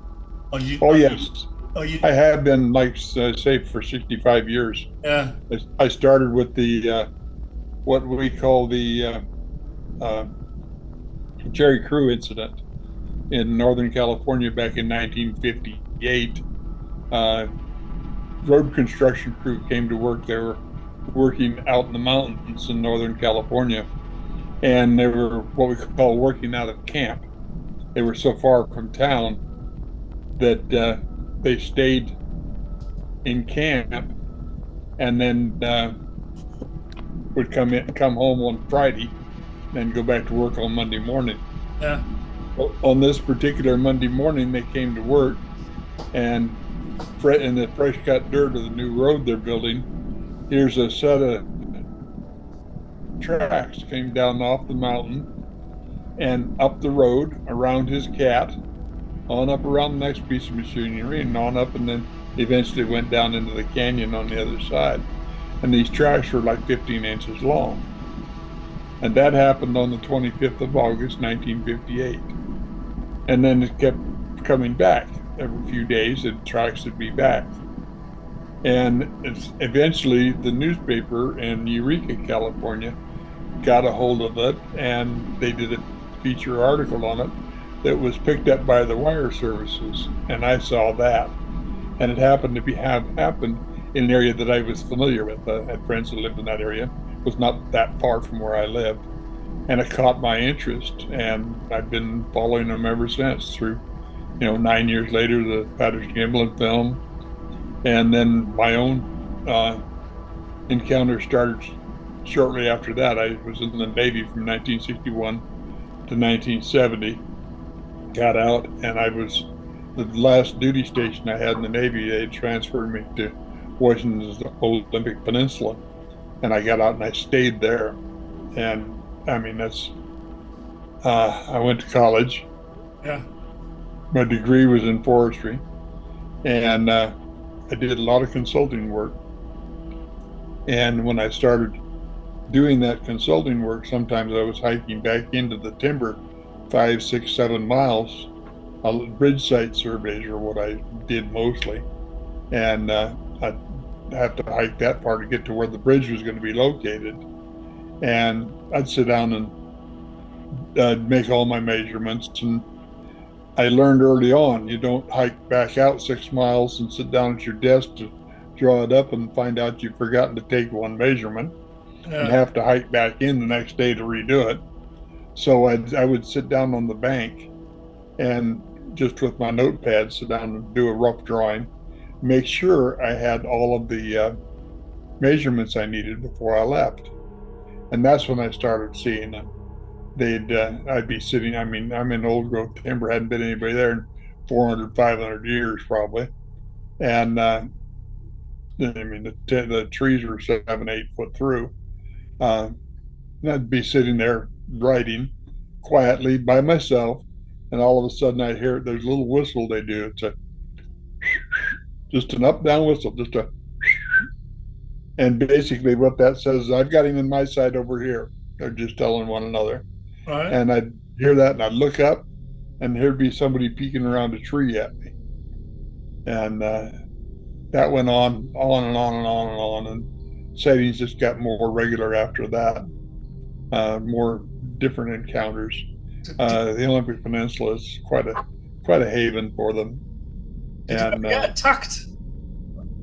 or you? Oh yes. You, I have been, like, say, for 65 years. Yeah. I started with the what we call the Cherry Crew incident in Northern California back in 1958. Road construction crew came to work. They were working out in the mountains in Northern California, and they were what we call working out of camp. They were so far from town that they stayed in camp, and then would come home on Friday, then go back to work on Monday morning. Yeah. On this particular Monday morning, they came to work, and in the fresh cut dirt of the new road they're building, here's a set of tracks came down off the mountain and up the road around his cat, on up around the next piece of machinery, and on up, and then eventually went down into the canyon on the other side. And these tracks were like 15 inches long. And that happened on the 25th of August, 1958. And then it kept coming back. Every few days, the tracks would be back. And eventually the newspaper in Eureka, California, got a hold of it, and they did a feature article on it that was picked up by the wire services, and I saw that. And it happened to have happened in an area that I was familiar with. I had friends that lived in that area. It was not that far from where I lived. And it caught my interest, and I've been following them ever since through, 9 years later, the Patterson-Gimlin film. And then my own encounter started shortly after that. I was in the Navy from 1961 to 1970. Got out, and I was the last duty station I had in the Navy. They transferred me to Washington's Olympic Peninsula, and I got out and I stayed there. And I mean, that's I went to college. Yeah. My degree was in forestry, and I did a lot of consulting work. And when I started doing that consulting work, sometimes I was hiking back into the timber 5, 6, 7 miles. Bridge site surveys are what I did mostly. And I'd have to hike that far to get to where the bridge was going to be located. And I'd sit down and I'd make all my measurements. And I learned early on, you don't hike back out 6 miles and sit down at your desk to draw it up and find out you've forgotten to take one measurement. Yeah. And have to hike back in the next day to redo it. So I would sit down on the bank and just with my notepad, sit down and do a rough drawing, make sure I had all of the measurements I needed before I left. And that's when I started seeing them. I'd be sitting, I'm in old growth timber, hadn't been anybody there in 400, 500 years probably. And the trees were 7, 8 foot through. And I'd be sitting there writing quietly by myself, and all of a sudden I hear there's a little whistle they do. It's just an up down whistle, just a, And basically what that says is, I've got him in my sight over here. They're just telling one another. Right. And I'd hear that and I'd look up and there'd be somebody peeking around a tree at me. And that went on and on and on and on. And sightings just got more regular after that. More different encounters. The Olympic Peninsula is quite a haven for them. Did you ever get attacked?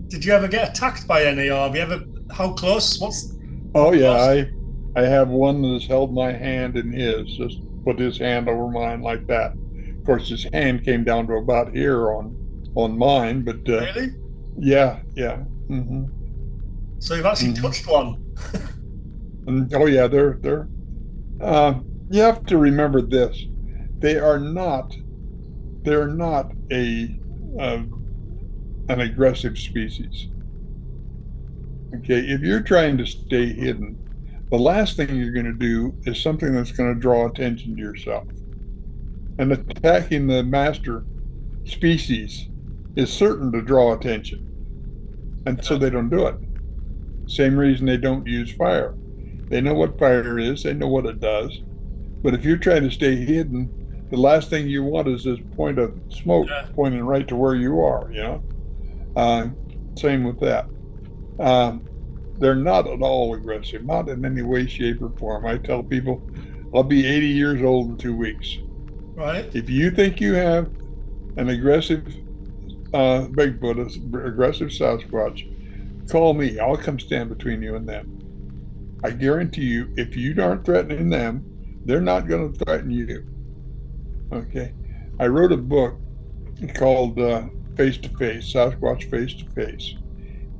Did you ever get attacked by any, or have you ever? How close? Yeah, I have one that has held my hand in his, just put his hand over mine like that. Of course, his hand came down to about here on mine, but really, yeah. Mm-hmm. So you've actually touched one. Oh yeah, they're. You have to remember this: they're not an aggressive species. Okay, if you're trying to stay hidden, the last thing you're going to do is something that's going to draw attention to yourself. And attacking the master species is certain to draw attention. And so they don't do it. Same reason they don't use fire. They know what fire is, they know what it does. But if you're trying to stay hidden, the last thing you want is this point of smoke pointing right to where you are, Same with that. They're not at all aggressive, not in any way, shape, or form. I tell people, I'll be 80 years old in 2 weeks. Right. If you think you have an aggressive Bigfoot, aggressive Sasquatch, call me. I'll come stand between you and them. I guarantee you, if you aren't threatening them, they're not going to threaten you. Okay. I wrote a book called Face to Face, Sasquatch Face to Face.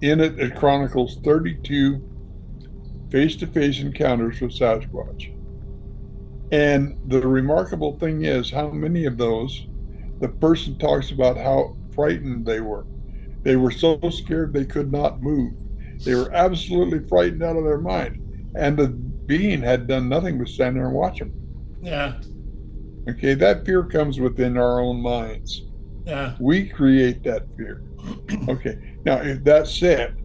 In it, it chronicles 32 face-to-face encounters with Sasquatch. And the remarkable thing is how many of those the person talks about how frightened they were. They were so scared they could not move. They were absolutely frightened out of their mind. And the being had done nothing but stand there and watch them. Yeah. Okay, that fear comes within our own minds. Yeah. We create that fear. Okay, now if that's said,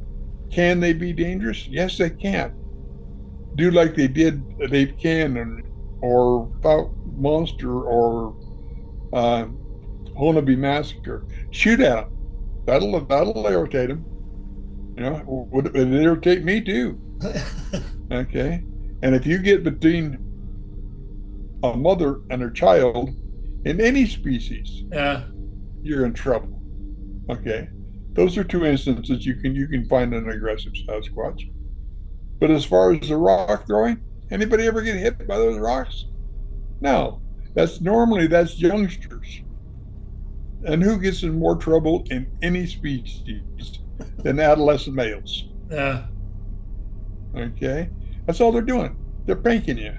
can they be dangerous? Yes, they can. Do like they did Ape Canyon or Monster or Honaby Massacre. Shoot at them. That'll irritate them. Would it irritate me too? Okay, and if you get between a mother and her child in any species, you're in trouble. Okay, those are two instances you can find an aggressive Sasquatch. But as far as the rock throwing, anybody ever get hit by those rocks? No, that's youngsters. And who gets in more trouble in any species than adolescent males? Yeah. Okay, that's all they're doing. They're pranking you.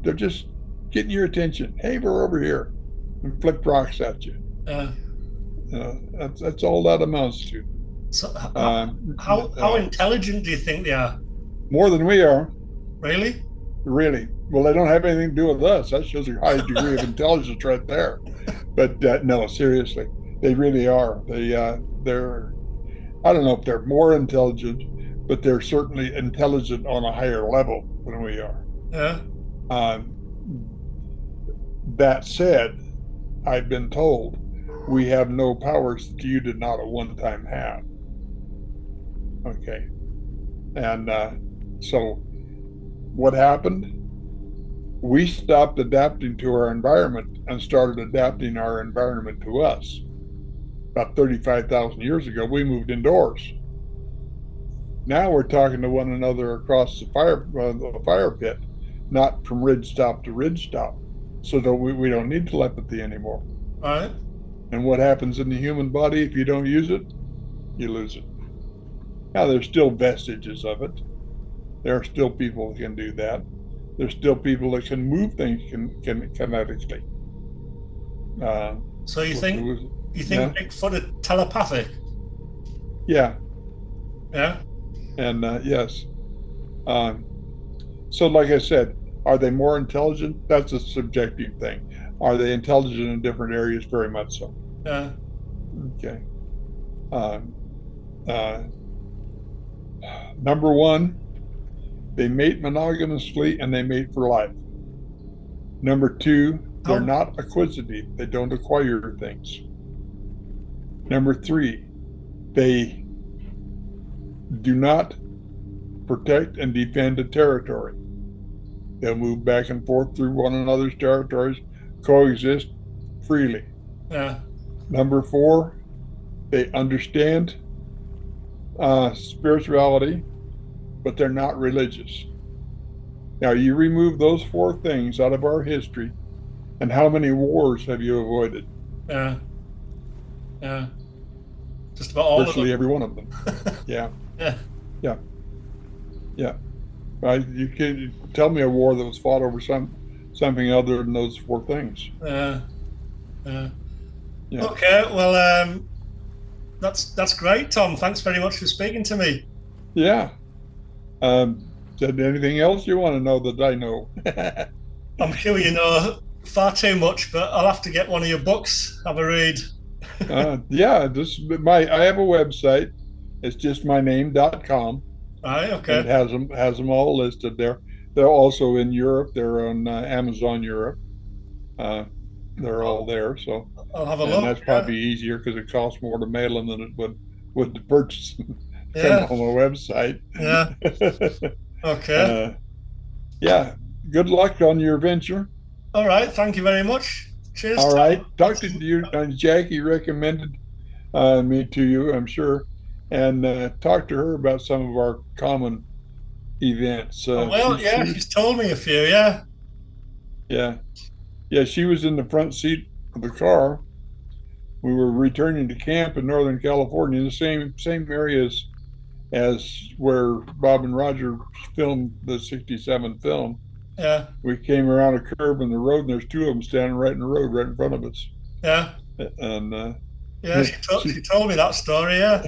They're just getting your attention. Hey, we're over here, and flip rocks at you. That's all that amounts to. So how intelligent do you think they are? More than we are. Really? Really. Well, they don't have anything to do with us. That shows a high degree of intelligence right there. But no, seriously, they really are. They're. I don't know if they're more intelligent, but they're certainly intelligent on a higher level than we are. Yeah. That said, I've been told we have no powers that you did not at one time have. Okay. And so what happened? We stopped adapting to our environment and started adapting our environment to us. About 35,000 years ago, we moved indoors. Now we're talking to one another across the fire pit, not from ridge top to ridge top, so that we don't need telepathy anymore. All right. And what happens in the human body if you don't use it? You lose it. Now there's still vestiges of it. There are still people that can do that. There's still people that can move things kinetically. So you think Bigfoot are telepathic? Yeah. Yeah. And yes. So like I said, are they more intelligent? That's a subjective thing. Are they intelligent in different areas? Very much so. Number one, they mate monogamously and they mate for life. Number two, they're Oh. not acquisitive. They don't acquire things. Number three, they do not protect and defend a territory. They'll move back and forth through one another's territories, coexist freely. Yeah. Number four, they understand spirituality, but they're not religious. Now, you remove those four things out of our history, and how many wars have you avoided? Yeah. Yeah. Just about all Virtually of every one of them. Yeah. them. Yeah. Yeah. You can tell me a war that was fought over something other than those four things. Yeah. Yeah. Okay. Well, that's great, Tom. Thanks very much for speaking to me. Yeah. Is there anything else you want to know that I know? I'm sure you know far too much, but I'll have to get one of your books, have a read. Yeah, I have a website. It's just my name.com. Right, And okay. it has them all listed there. They're also in Europe. They're on Amazon Europe. They're all there. So, I'll have a and look. that's probably easier because it costs more to mail them than it would to purchase them Yeah. from on a website. Yeah. Okay. Yeah. Good luck on your venture. All right. Thank you very much. Cheers. All Tom. right. Talk to you. Jackie recommended me to you, I'm sure, and talk to her about some of our common events. She's told me a few. Yeah. Yeah. She was in the front seat of the car. We were returning to camp in Northern California, the same areas as where Bob and Roger filmed the '67 film. Yeah. We came around a curve in the road, and there's two of them standing right in the road, right in front of us. Yeah. And Yeah. She told me that story. Yeah.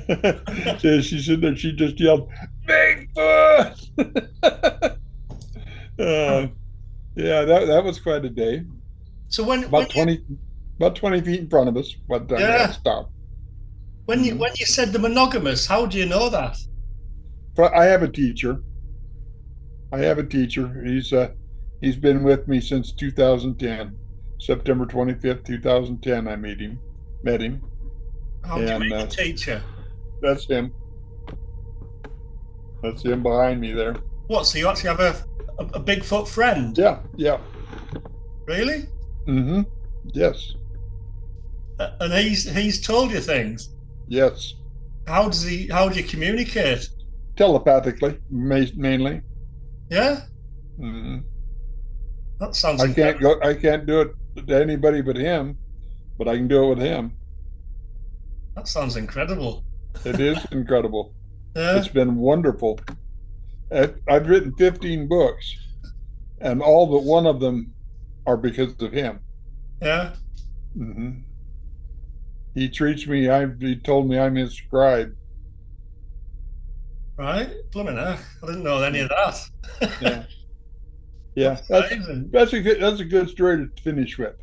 she said that she just yelled, "Bigfoot!" Yeah, that was quite a day. So when About 20 feet in front of us, but I Yeah. had to stop. when you said the monogamous, how do you know that? But I have a teacher. He's been with me since 2010, September 25th, 2010. I met him. How do you And, meet a teacher? That's him. That's him behind me there. What? So you actually have a Bigfoot friend? Yeah. Really? Mm-hmm. Yes. And he's told you things. Yes. How do you communicate? Telepathically, mainly. Yeah. Mm-hmm. That sounds. I can't do it to anybody but him, but I can do it with him. That sounds incredible. It is incredible. Yeah. It's been wonderful. I've written 15 books, and all but one of them are because of him. Yeah. Mm-hmm. He treats me. He told me I'm his scribe. Right. Blimey heck. I didn't know any of that. Yeah. Yeah. That's a good story to finish with.